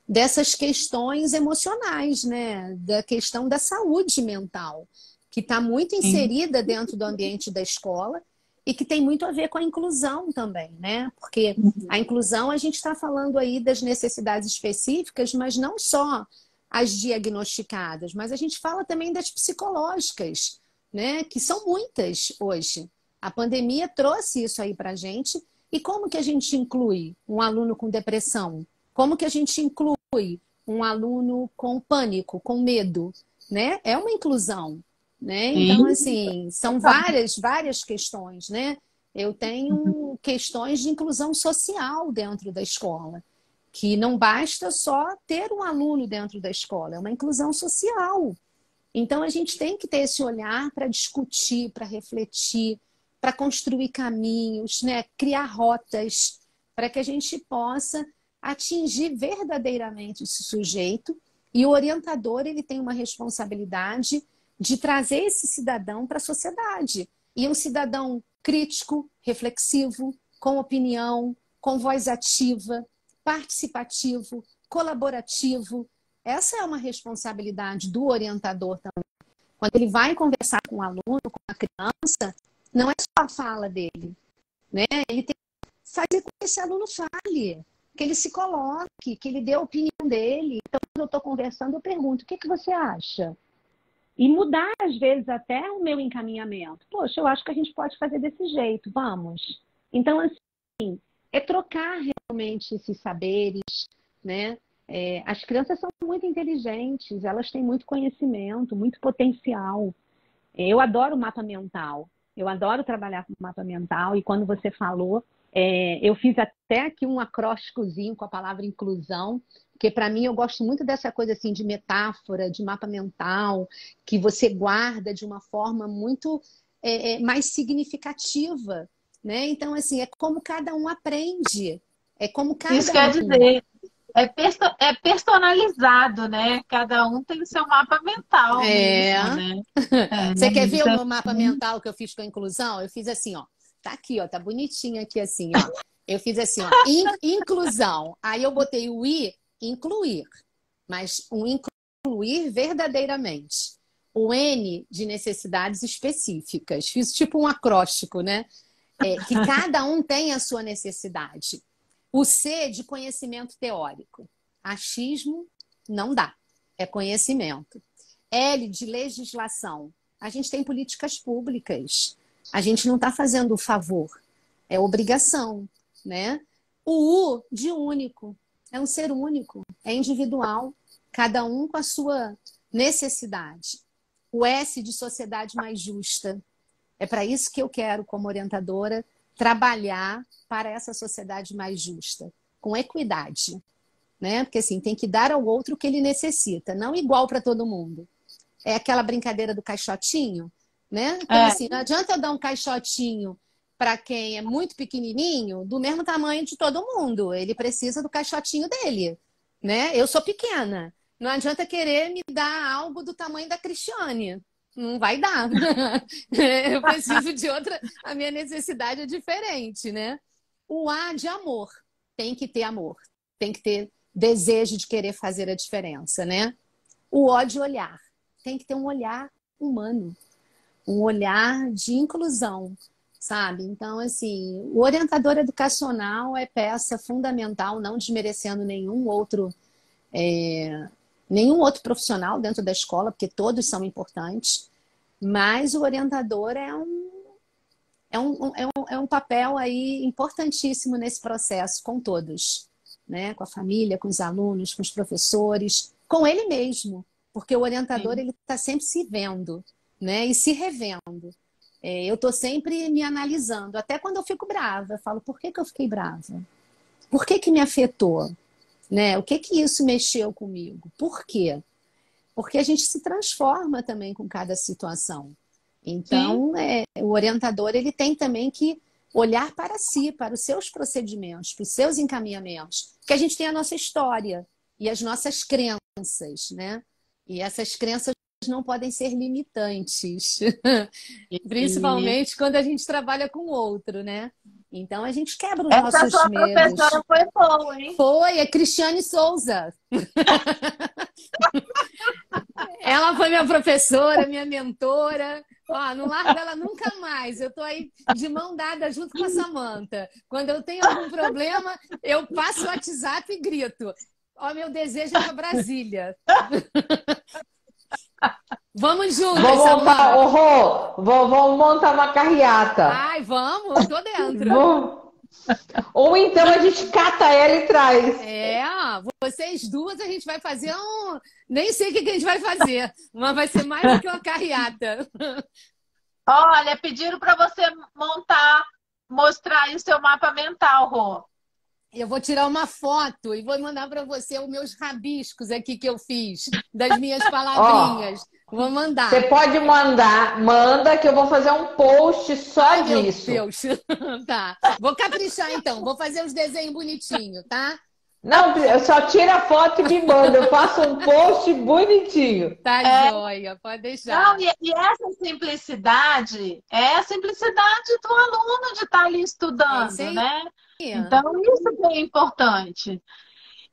dessas questões emocionais, né? Da questão da saúde mental, que está muito sim. inserida dentro do ambiente da escola e que tem muito a ver com a inclusão também, né? Porque a inclusão a gente está falando aí das necessidades específicas, mas não só as diagnosticadas, mas a gente fala também das psicológicas, né? Que são muitas hoje. A pandemia trouxe isso aí para a gente. E como que a gente inclui um aluno com depressão? Como que a gente inclui um aluno com pânico, com medo? Né? É uma inclusão. Né? Então, Sim. assim, são várias questões, né? Eu tenho questões de inclusão social dentro da escola, que não basta só ter um aluno dentro da escola, é uma inclusão social. Então, a gente tem que ter esse olhar para discutir, para refletir, para construir caminhos, né? Criar rotas, para que a gente possa atingir verdadeiramente esse sujeito. E o orientador ele tem uma responsabilidade de trazer esse cidadão para a sociedade. E um cidadão crítico, reflexivo, com opinião, com voz ativa, participativo, colaborativo. Essa é uma responsabilidade do orientador também. Quando ele vai conversar com o aluno, com a criança, não é só a fala dele, né? Ele tem que fazer com que esse aluno fale, que ele se coloque, que ele dê a opinião dele. Então, quando eu estou conversando, eu pergunto, o que você acha? E mudar, às vezes, até o meu encaminhamento. Poxa, eu acho que a gente pode fazer desse jeito, vamos. Então, assim, é trocar realmente esses saberes, né? As crianças são muito inteligentes, elas têm muito conhecimento, muito potencial. Eu adoro mapa mental, eu adoro trabalhar com mapa mental, e quando você falou, eu fiz até aqui um acrósticozinho com a palavra inclusão, porque para mim eu gosto muito dessa coisa assim de metáfora, de mapa mental, que você guarda de uma forma muito mais significativa, né? Então, assim, é como cada um aprende, é como Isso cada quer um. dizer, é personalizado, né? Cada um tem o seu mapa mental É. mesmo, né? Você quer ver Isso o é meu mapa mental que eu fiz com a inclusão? Eu fiz assim, ó. Tá aqui, ó. Tá bonitinho aqui assim, ó. Eu fiz assim, ó. Inclusão. Aí eu botei o I, incluir. Mas um incluir verdadeiramente. O N de necessidades específicas. Fiz tipo um acróstico, né? Que cada um tem a sua necessidade. O C de conhecimento teórico. Achismo não dá. É conhecimento. L de legislação. A gente tem políticas públicas. A gente não está fazendo favor. É obrigação, né? O U de único. É um ser único. É individual. Cada um com a sua necessidade. O S de sociedade mais justa. É para isso que eu quero, como orientadora, trabalhar para essa sociedade mais justa, com equidade, né? Porque assim, tem que dar ao outro o que ele necessita, não igual para todo mundo. É aquela brincadeira do caixotinho, né? Então, assim, não adianta eu dar um caixotinho para quem é muito pequenininho, do mesmo tamanho de todo mundo. Ele precisa do caixotinho dele, né? Eu sou pequena. Não adianta querer me dar algo do tamanho da Cristiane. Não vai dar. Eu preciso de outra. A minha necessidade é diferente, né? O A de amor. Tem que ter amor. Tem que ter desejo de querer fazer a diferença, né? O O de olhar. Tem que ter um olhar humano. Um olhar de inclusão, sabe? Então, assim, o orientador educacional é peça fundamental, não desmerecendo nenhum outro profissional dentro da escola, porque todos são importantes, mas o orientador é um papel aí importantíssimo nesse processo, com todos, né? Com a família, com os alunos, com os professores, com ele mesmo, porque o orientador ele está sempre se vendo, né? E se revendo. Eu estou sempre me analisando, até quando eu fico brava, eu falo, por que que eu fiquei brava? Por que que me afetou? Né? O que que isso mexeu comigo? Por quê? Porque a gente se transforma também com cada situação. Então, o orientador ele tem também que olhar para si, para os seus procedimentos, para os seus encaminhamentos, porque a gente tem a nossa história e as nossas crenças, né? E essas crenças não podem ser limitantes, principalmente quando a gente trabalha com o outro, né? Então a gente quebra os Essa nossos sua medos. professora foi boa, hein? Foi, é Cristiane Souza. Ela foi minha professora, minha mentora. Ó, não largo ela nunca mais. Eu tô aí de mão dada junto com a Samanta. Quando eu tenho algum problema, eu passo o WhatsApp e grito. Ó, meu desejo é para Brasília. Vamos juntas, Samanta. Vamos montar uma carreata. Ai, vamos, tô dentro. Ou então a gente cata ela e traz. Vocês duas a gente vai fazer nem sei o que a gente vai fazer, mas vai ser mais do que uma carreata. Olha, pediram para você mostrar aí o seu mapa mental, Rô. Eu vou tirar uma foto e vou mandar para você os meus rabiscos aqui que eu fiz, das minhas palavrinhas. Vou mandar. Você pode manda que eu vou fazer um post só disso. Meu Deus. Tá. Vou caprichar então, vou fazer os desenhos bonitinhos, tá? Não, só tira a foto e me manda. Eu faço um post bonitinho. Tá joia, pode deixar. Não, e essa simplicidade é a simplicidade do aluno de estar ali estudando, né? Então, isso que é importante.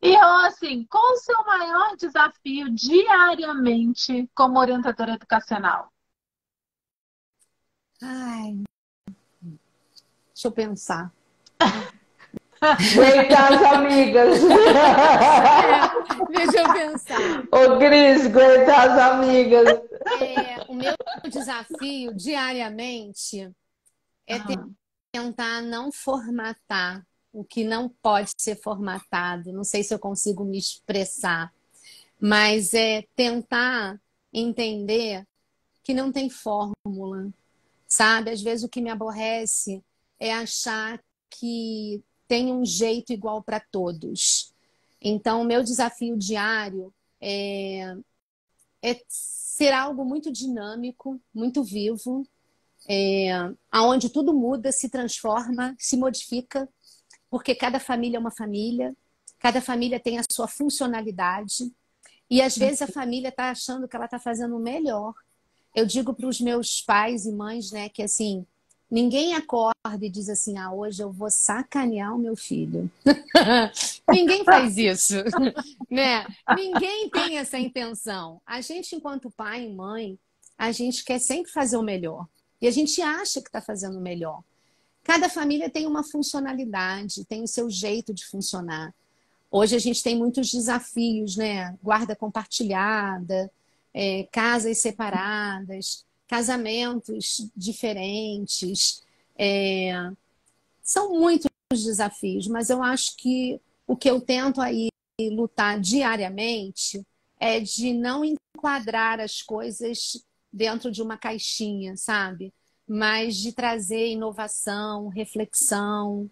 E, assim, qual o seu maior desafio diariamente como orientadora educacional? Ai, deixa eu pensar. Aguentar as amigas. Deixa eu pensar. Ô, Cris, aguentar as amigas. O meu desafio diariamente é tentar não formatar o que não pode ser formatado. Não sei se eu consigo me expressar, mas é tentar entender que não tem fórmula, sabe? Às vezes o que me aborrece é achar que tem um jeito igual para todos. Então, o meu desafio diário é ser algo muito dinâmico, muito vivo, onde tudo muda, se transforma, se modifica, porque cada família é uma família, cada família tem a sua funcionalidade, e às vezes a família está achando que ela está fazendo o melhor. Eu digo para os meus pais e mães, né, que assim, ninguém acorda e diz assim, hoje eu vou sacanear o meu filho. Ninguém faz isso, né? Ninguém tem essa intenção. A gente, enquanto pai e mãe, a gente quer sempre fazer o melhor. E a gente acha que está fazendo o melhor. Cada família tem uma funcionalidade, tem o seu jeito de funcionar. Hoje a gente tem muitos desafios, né? Guarda compartilhada, casas separadas, casamentos diferentes. São muitos desafios, mas eu acho que o que eu tento aí lutar diariamente é de não enquadrar as coisas dentro de uma caixinha, sabe? Mas de trazer inovação, reflexão,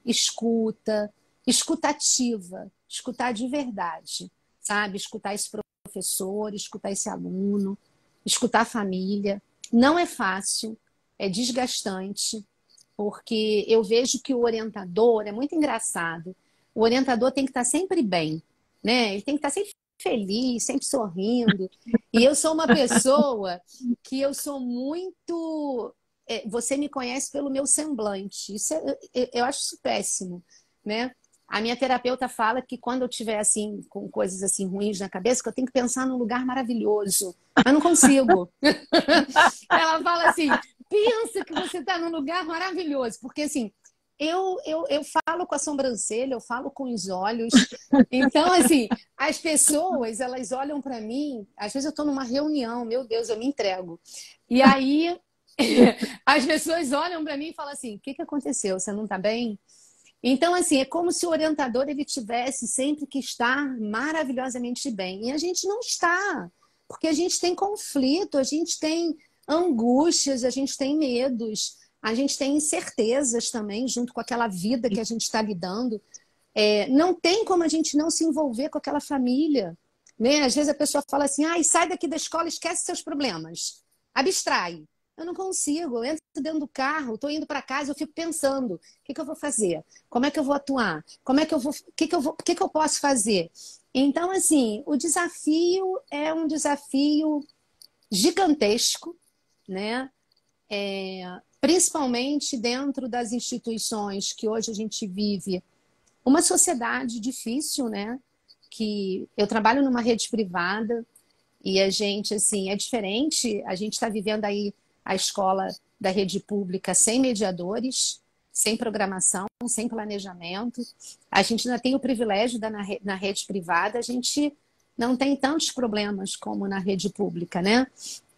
escutativa, escutar de verdade, sabe? Escutar esse professor, escutar esse aluno, escutar a família. Não é fácil, é desgastante, porque eu vejo que o orientador é muito engraçado. O orientador tem que estar sempre bem, né? Ele tem que estar sempre feliz, sempre sorrindo. E eu sou uma pessoa que eu sou muito. Você me conhece pelo meu semblante. Eu acho isso péssimo, né? A minha terapeuta fala que quando eu estiver assim, com coisas assim ruins na cabeça, que eu tenho que pensar num lugar maravilhoso. Mas não consigo. Ela fala assim: pensa que você está num lugar maravilhoso. Porque assim, eu falo com a sobrancelha, eu falo com os olhos. Então, assim, as pessoas, elas olham para mim. Às vezes eu estou numa reunião, meu Deus, eu me entrego. E aí, as pessoas olham para mim e falam assim: o que aconteceu? Você não está bem? Então, assim, é como se o orientador ele tivesse sempre que estar maravilhosamente bem. E a gente não está, porque a gente tem conflito, a gente tem angústias, a gente tem medos, a gente tem incertezas também, junto com aquela vida que a gente está lidando. Não tem como a gente não se envolver com aquela família, né? Às vezes a pessoa fala assim: ai, sai daqui da escola, esquece seus problemas, abstrai. Eu não consigo, eu entro dentro do carro, estou indo para casa, eu fico pensando: o que eu vou fazer? Como é que eu vou atuar? Como é que eu vou, o que eu posso fazer? Então, assim, o desafio é um desafio gigantesco, né? Principalmente dentro das instituições que hoje a gente vive uma sociedade difícil, né? Que eu trabalho numa rede privada e a gente, assim, é diferente. A gente está vivendo aí a escola da rede pública sem mediadores, sem programação, sem planejamento. A gente ainda tem o privilégio na rede privada, a gente não tem tantos problemas como na rede pública, né?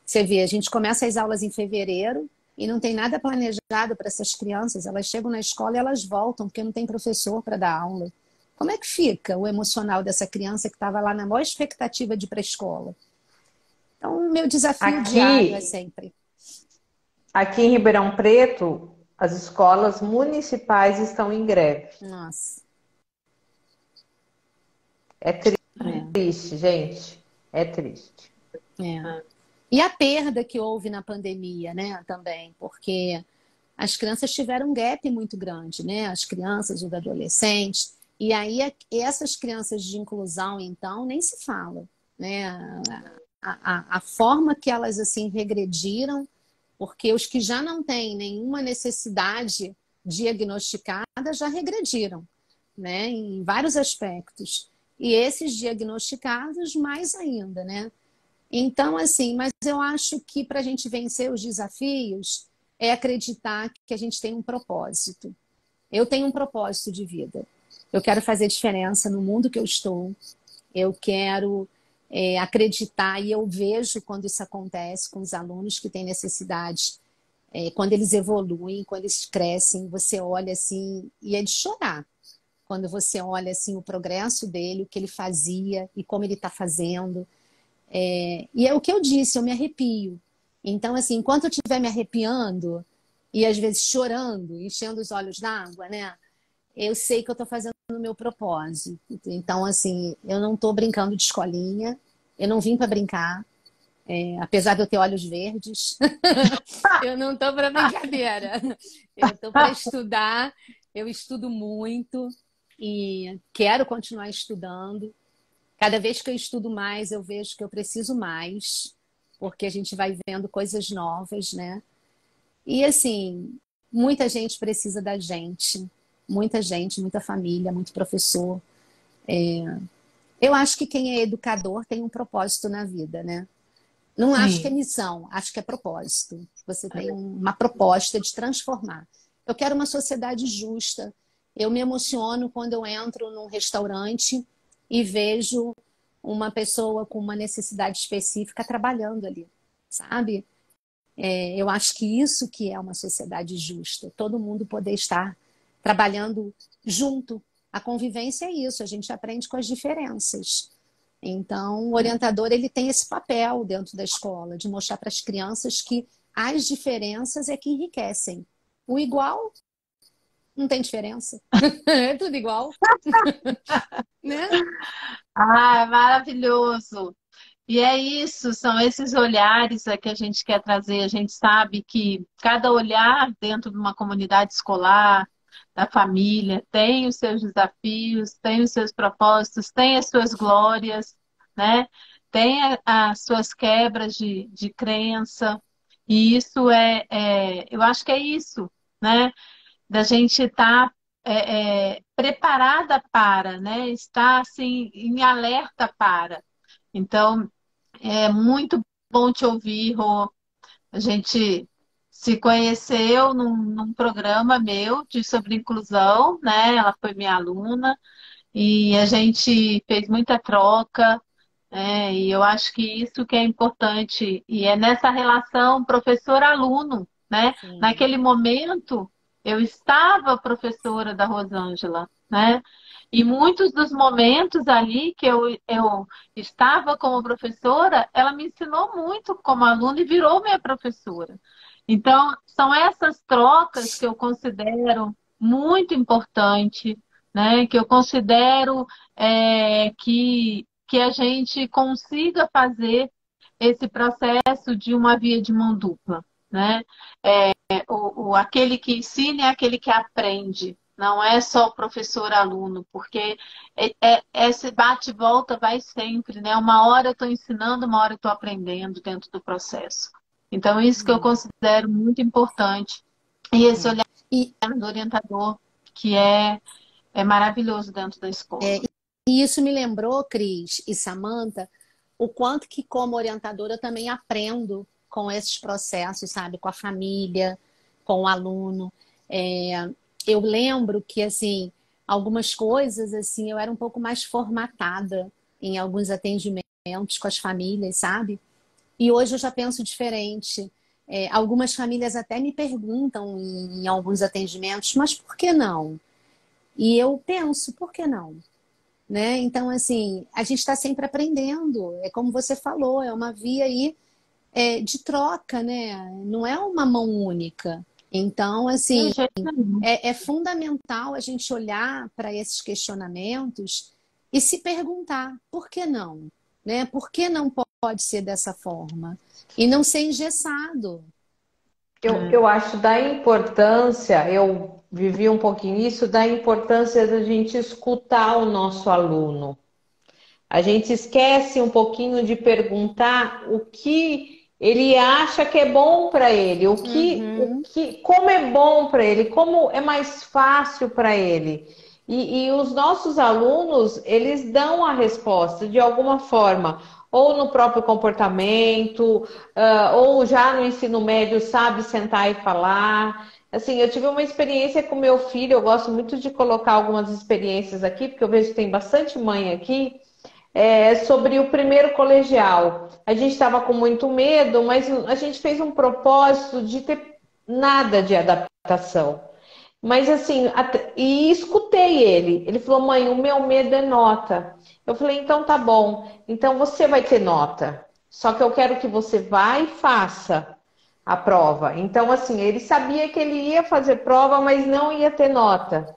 Você vê, a gente começa as aulas em fevereiro e não tem nada planejado para essas crianças. Elas chegam na escola e elas voltam, porque não tem professor para dar aula. Como é que fica o emocional dessa criança que estava lá na maior expectativa de ir para a escola? Então, o meu desafio diário é sempre. Aqui em Ribeirão Preto, as escolas municipais estão em greve. Nossa. É triste, gente. É triste. E a perda que houve na pandemia, né, também, porque as crianças tiveram um gap muito grande, né? As crianças, os adolescentes. E aí, essas crianças de inclusão, então, nem se fala, né? A forma que elas, assim, regrediram, porque os que já não têm nenhuma necessidade diagnosticada já regrediram, né? Em vários aspectos. E esses diagnosticados, mais ainda, né? Então, assim, mas eu acho que para a gente vencer os desafios é acreditar que a gente tem um propósito. Eu tenho um propósito de vida. Eu quero fazer diferença no mundo que eu estou. Eu quero acreditar, e eu vejo quando isso acontece com os alunos que têm necessidades, quando eles evoluem, quando eles crescem, você olha assim, e é de chorar. Quando você olha assim o progresso dele, o que ele fazia e como ele está fazendo. E é o que eu disse, eu me arrepio. Então, assim, enquanto eu estiver me arrepiando e às vezes chorando, enchendo os olhos d'água, né? Eu sei que eu estou fazendo o meu propósito. Então, assim, eu não estou brincando de escolinha, eu não vim para brincar, apesar de eu ter olhos verdes, eu não estou para brincadeira. Eu estou para estudar, eu estudo muito e quero continuar estudando. Cada vez que eu estudo mais, eu vejo que eu preciso mais, porque a gente vai vendo coisas novas, né? E, assim, muita gente precisa da gente. Muita gente, muita família, muito professor. Eu acho que quem é educador tem um propósito na vida, né? Não acho que é missão, acho que é propósito. Você tem uma proposta de transformar. Eu quero uma sociedade justa. Eu me emociono quando eu entro num restaurante e vejo uma pessoa com uma necessidade específica trabalhando ali, sabe? Eu acho que isso que é uma sociedade justa. Todo mundo poder estar trabalhando junto. A convivência é isso, a gente aprende com as diferenças. Então, o orientador ele tem esse papel dentro da escola, de mostrar para as crianças que as diferenças é que enriquecem. O igual não tem diferença. É tudo igual. Né? Ah, maravilhoso. E é isso, são esses olhares que a gente quer trazer. A gente sabe que cada olhar dentro de uma comunidade escolar, da família, tem os seus desafios, tem os seus propósitos, tem as suas glórias, né? Tem as suas quebras de crença. E isso eu acho que é isso, né? Da gente estar preparada para, né? Estar assim, em alerta para. Então, é muito bom te ouvir, Rô. A gente se conheceu num programa meu sobre inclusão, né? Ela foi minha aluna e a gente fez muita troca, né? E eu acho que isso que é importante. E é nessa relação professor-aluno, né? Sim. Naquele momento, eu estava professora da Rosângela, né? E muitos dos momentos ali que eu estava como professora, ela me ensinou muito como aluna e virou minha professora. Então, são essas trocas que eu considero muito importante, né? Que eu considero que a gente consiga fazer esse processo de uma via de mão dupla, né? Aquele que ensina é aquele que aprende, não é só o professor-aluno, porque esse bate e volta vai sempre, né? Uma hora eu estou ensinando, uma hora eu estou aprendendo dentro do processo. Então, isso que eu considero muito importante. E esse olhar E, do orientador, que é maravilhoso dentro da é, escola. e isso me lembrou, Cris e Samantha, o quanto que como orientadora eu também aprendo com esses processos, sabe? Com a família, com o aluno. É, eu lembro que, assim, algumas coisas, assim, eu era um pouco mais formatada em alguns atendimentos com as famílias, sabe? E hoje eu já penso diferente. Algumas famílias até me perguntam em alguns atendimentos, mas por que não? E eu penso, por que não? Né? Então, assim, a gente está sempre aprendendo. É como você falou, é uma via aí de troca, né? Não é uma mão única. Então, De assim, jeito nenhum. é fundamental a gente olhar para esses questionamentos e se perguntar, por que não? Né? Por que não pode ser dessa forma? E não ser engessado. Eu acho da importância, eu vivi um pouquinho isso, da importância da gente escutar o nosso aluno. A gente esquece um pouquinho de perguntar o que ele acha que é bom para ele, Uhum. como é bom para ele, como é mais fácil para ele. E os nossos alunos, eles dão a resposta de alguma forma, ou no próprio comportamento, ou já no ensino médio, sabe sentar e falar. Assim, eu tive uma experiência com meu filho, eu gosto muito de colocar algumas experiências aqui, porque eu vejo que tem bastante mãe aqui sobre o primeiro colegial. A gente estava com muito medo, mas a gente fez um propósito de ter nada de adaptação. Mas assim, e escutei ele. Ele falou: mãe, o meu medo é nota. Eu falei: então tá bom. Então você vai ter nota. Só que eu quero que você vá e faça a prova. Então, assim, ele sabia que ele ia fazer prova, mas não ia ter nota.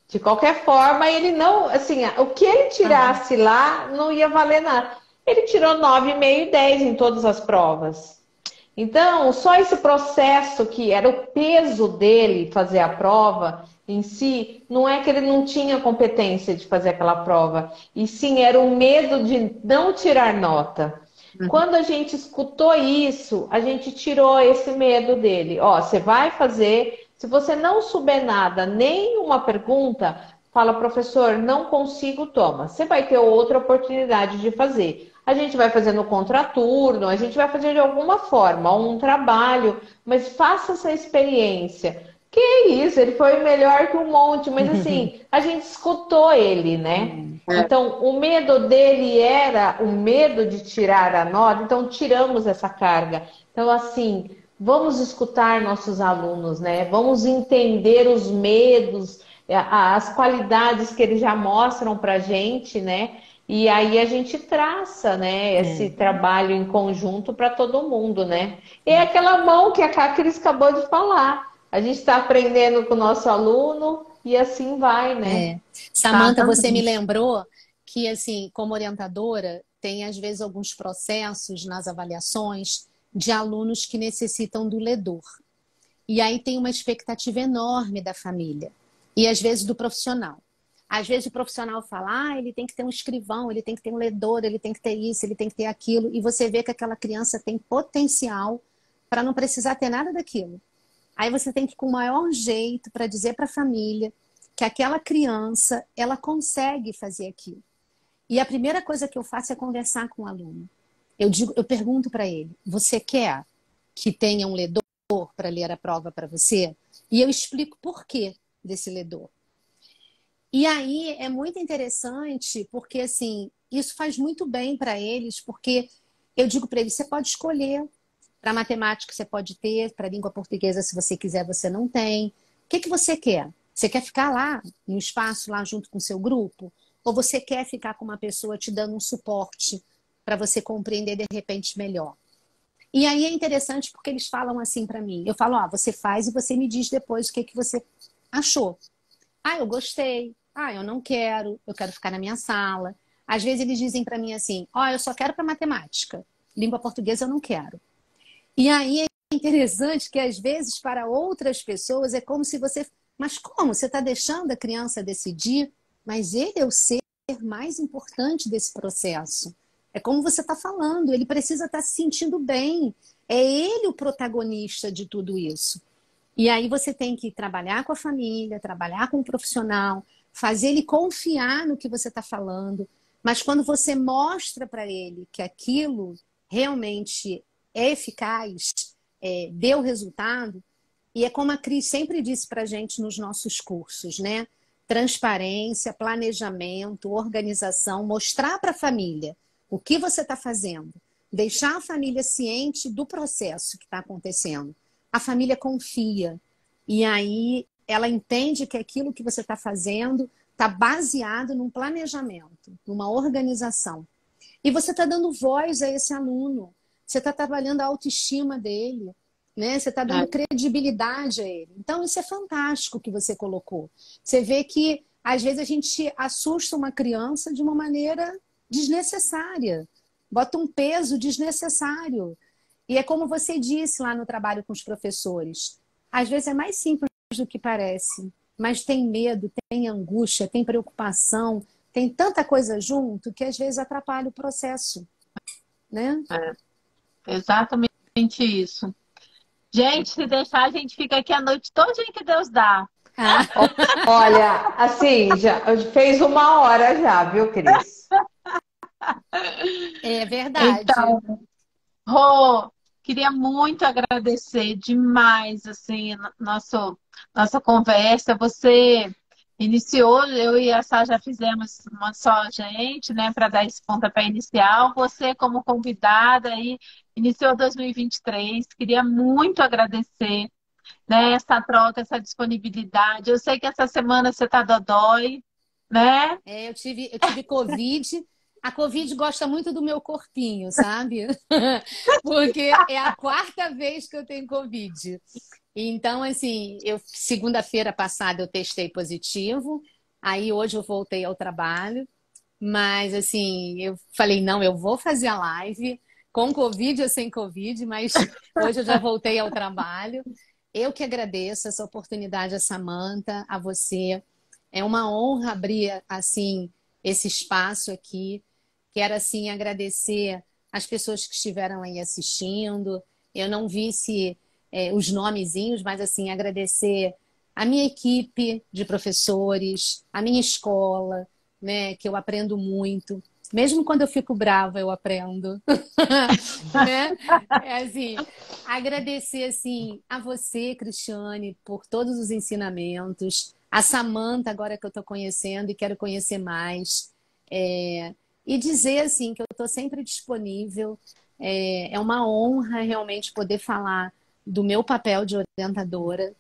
De qualquer forma, ele não, assim, o que ele Aham. tirasse lá não ia valer nada. Ele tirou 9,5 e 10 em todas as provas. Então, só esse processo que era o peso dele fazer a prova em si, não é que ele não tinha competência de fazer aquela prova, e sim era o medo de não tirar nota. Quando a gente escutou isso, a gente tirou esse medo dele. Ó, você vai fazer, se você não souber nada, nenhuma pergunta, fala, professor, não consigo, toma. Você vai ter outra oportunidade de fazer. A gente vai fazer no contraturno, a gente vai fazer de alguma forma, um trabalho, mas faça essa experiência. Que isso, ele foi melhor que um monte, mas assim, a gente escutou ele, né? Então, o medo dele era o medo de tirar a nota, então tiramos essa carga. Então, assim, vamos escutar nossos alunos, né? Vamos entender os medos, as qualidades que eles já mostram para gente, né? E aí a gente traça, né, esse É. trabalho em conjunto para todo mundo, né? E é aquela mão que a Cris acabou de falar. A gente está aprendendo com o nosso aluno e assim vai, né? É. Samantha, você me Exatamente. lembrou que, assim, como orientadora, tem às vezes alguns processos nas avaliações de alunos que necessitam do ledor. E aí tem uma expectativa enorme da família e às vezes do profissional. Às vezes o profissional fala, ele tem que ter um escrivão, ele tem que ter um ledor, ele tem que ter isso, ele tem que ter aquilo. E você vê que aquela criança tem potencial para não precisar ter nada daquilo. Aí você tem que ir com o maior jeito para dizer para a família que aquela criança, ela consegue fazer aquilo. E a primeira coisa que eu faço é conversar com o aluno. Eu pergunto para ele, você quer que tenha um ledor para ler a prova para você? E eu explico por quê desse ledor. E aí é muito interessante, porque assim, isso faz muito bem para eles, porque eu digo para eles, você pode escolher. Para matemática você pode ter, para língua portuguesa, se você quiser, você não tem. O que que você quer? Você quer ficar lá, no espaço, lá junto com o seu grupo? Ou você quer ficar com uma pessoa te dando um suporte para você compreender de repente melhor? E aí é interessante porque eles falam assim para mim. Eu falo, você faz e você me diz depois o que que você achou. Eu gostei. Eu não quero. Eu quero ficar na minha sala. Às vezes eles dizem para mim assim, eu só quero para matemática. Língua portuguesa eu não quero. E aí é interessante que às vezes para outras pessoas é como se você... Mas como? Você está deixando a criança decidir? Mas ele é o ser mais importante desse processo. É como você está falando, ele precisa estar se sentindo bem. É ele o protagonista de tudo isso. E aí você tem que trabalhar com a família, trabalhar com o profissional, fazer ele confiar no que você está falando. Mas quando você mostra para ele que aquilo realmente é eficaz, deu resultado, e é como a Cris sempre disse para a gente nos nossos cursos, né? Transparência, planejamento, organização, mostrar para a família o que você está fazendo, deixar a família ciente do processo que está acontecendo. A família confia e aí ela entende que aquilo que você está fazendo está baseado num planejamento, numa organização. E você está dando voz a esse aluno, você está trabalhando a autoestima dele, né? Você está dando credibilidade a ele. Então isso é fantástico que você colocou. Você vê que às vezes a gente assusta uma criança de uma maneira desnecessária, bota um peso desnecessário. E é como você disse lá no trabalho com os professores. Às vezes é mais simples do que parece, mas tem medo, tem angústia, tem preocupação, tem tanta coisa junto que às vezes atrapalha o processo, né? Exatamente isso. Gente, se deixar, a gente fica aqui a noite toda que Deus dá. Olha, assim, já fez 1 hora já, viu, Cris? É verdade. Então, Rô, queria muito agradecer demais, assim, nossa conversa. Você iniciou, eu e a Sá já fizemos uma só gente, né, para dar esse pontapé inicial. Você, como convidada, aí, iniciou 2023. Queria muito agradecer, né, essa troca, essa disponibilidade. Eu sei que essa semana você está dodói, né? Eu tive Covid. A Covid gosta muito do meu corpinho, sabe? Porque é a 4ª vez que eu tenho Covid. Então, assim, segunda-feira passada eu testei positivo. Aí hoje eu voltei ao trabalho. Mas, assim, eu falei, não, eu vou fazer a live com Covid ou sem Covid, mas hoje eu já voltei ao trabalho. Eu que agradeço essa oportunidade, a Samantha, a você. É uma honra abrir, assim, esse espaço aqui. Quero, assim, agradecer as pessoas que estiveram aí assistindo. Eu não vi os nomezinhos, mas, assim, agradecer a minha equipe de professores, a minha escola, né, que eu aprendo muito. Mesmo quando eu fico brava, eu aprendo. Né? Assim, agradecer assim, a você, Cristiane, por todos os ensinamentos. A Samantha, agora que eu estou conhecendo e quero conhecer mais. E dizer assim, que eu estou sempre disponível. É uma honra realmente poder falar do meu papel de orientadora.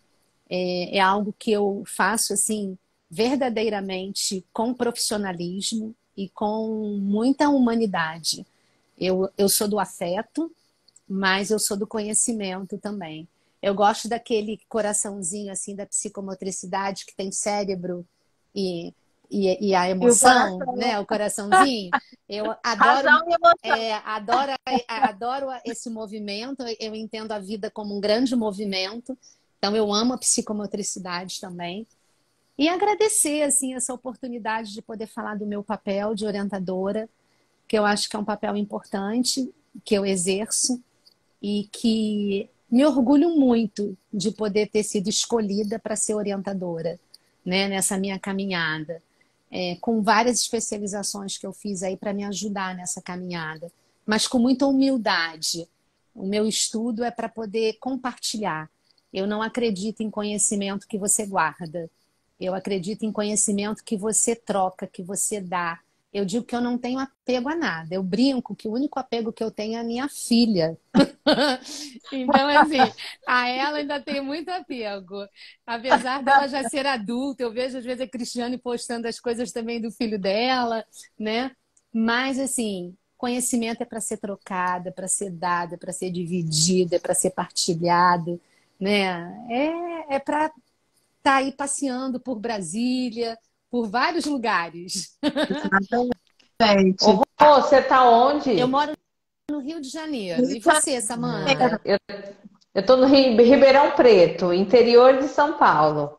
É algo que eu faço assim verdadeiramente com profissionalismo e com muita humanidade. Eu sou do afeto, mas eu sou do conhecimento também. Eu gosto daquele coraçãozinho assim da psicomotricidade que tem cérebro e e a E o emoção, coração. né? O coraçãozinho. Eu adoro, Razão e emoção. adoro esse movimento. Eu entendo a vida como um grande movimento. Então, eu amo a psicomotricidade também. E agradecer, assim, essa oportunidade de poder falar do meu papel de orientadora, que eu acho que é um papel importante, que eu exerço e que me orgulho muito de poder ter sido escolhida para ser orientadora, né, nessa minha caminhada, com várias especializações que eu fiz aí para me ajudar nessa caminhada, mas com muita humildade. O meu estudo é para poder compartilhar. Eu não acredito em conhecimento que você guarda. Eu acredito em conhecimento que você troca, que você dá. Eu digo que eu não tenho apego a nada. Eu brinco que o único apego que eu tenho é a minha filha. Então, assim, a ela ainda tem muito apego. Apesar dela já ser adulta, eu vejo às vezes a Cristiane postando as coisas também do filho dela, né? Mas, assim, conhecimento é para ser trocado, é para ser dado, é para ser dividido, é para ser partilhado, né? É para estar aí passeando por Brasília, por vários lugares. Exatamente. Ô, Rô, você tá onde? Eu moro no Rio de Janeiro. E você, Samanta? Eu tô no Ribeirão Preto, interior de São Paulo.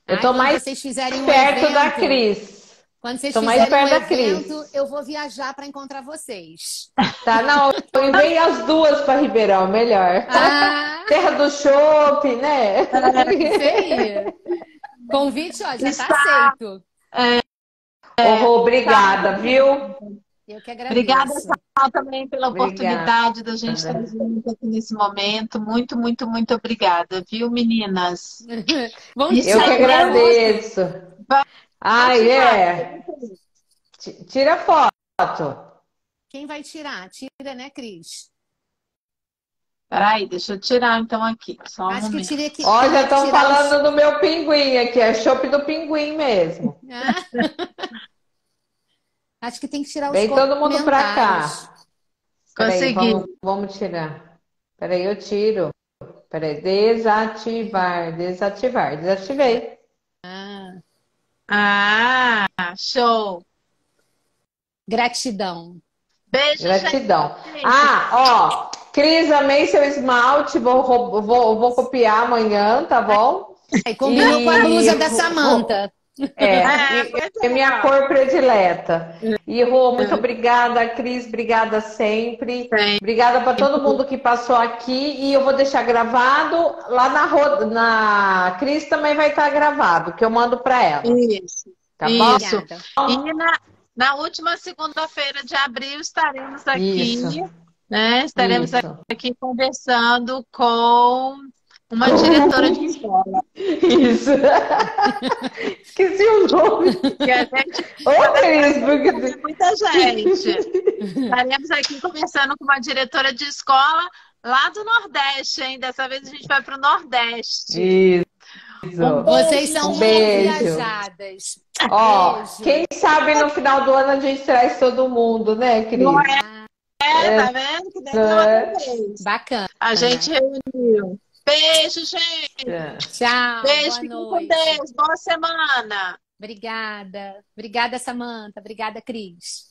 Eu tô Quando mais vocês fizerem um perto da evento, Cris. quando vocês Tô mais fizerem um perto da evento, Cris. eu vou viajar para encontrar vocês. Tá, não, eu enviei as duas para Ribeirão, melhor. Ah, Terra do chopp, né? isso aí. Convite, ó, já está Está, aceito. Ô, Rô, está obrigada, viu? Eu que Obrigada, agradeço. Sal, também pela Obrigada. oportunidade da gente estar junto aqui nesse momento. Muito, muito, muito obrigada, viu, meninas? Vamos Isso Eu que tirar uma aí, foto. agradeço. vai Ai, ativar. é. Tira foto. Quem vai tirar? Tira, né, Cris? Peraí, deixa eu tirar então aqui, só um Acho que momento. Ó, já teria que estão tirar os. falando do meu pinguim aqui, é chopp do pinguim mesmo. Ah, acho que tem que tirar os Vem todo mundo pra comentários. cá. Peraí, Consegui. vamos tirar. Peraí, eu tiro. Peraí, desativar, desativar. Desativei. Ah, Ah, show. gratidão. Beijo, Gratidão. gente. Ah, ó, Cris, amei seu esmalte, vou copiar amanhã, tá bom? E combinou com a blusa da Vou, Samanta. Pois é minha ó. cor predileta. E Rô, muito obrigada, Cris, obrigada sempre. Sempre. Obrigada para todo mundo que passou aqui. E eu vou deixar gravado lá na Cris também vai estar gravado, que eu mando para ela. Isso, Tá bom? isso. Obrigada. E na última segunda-feira de abril estaremos aqui, Isso, né? Estaremos isso. aqui conversando com uma diretora de escola. Isso. Esqueci o nome. Que a gente Ô, Cris, tem muita gente. Estaremos aqui conversando com uma diretora de escola lá do Nordeste, hein? Dessa vez a gente vai para o Nordeste. Isso. Vocês são Um muito beijo. viajadas. Ó, Beijo. quem sabe no final do ano a gente traz todo mundo, né, Cris? Não é? É. Tá vendo? Que nem outra vez. Bacana. A gente reuniu. Beijo, gente. Tchau. Beijo, Boa fiquem com noite. Deus. Boa semana. Obrigada. Obrigada, Samanta. Obrigada, Cris.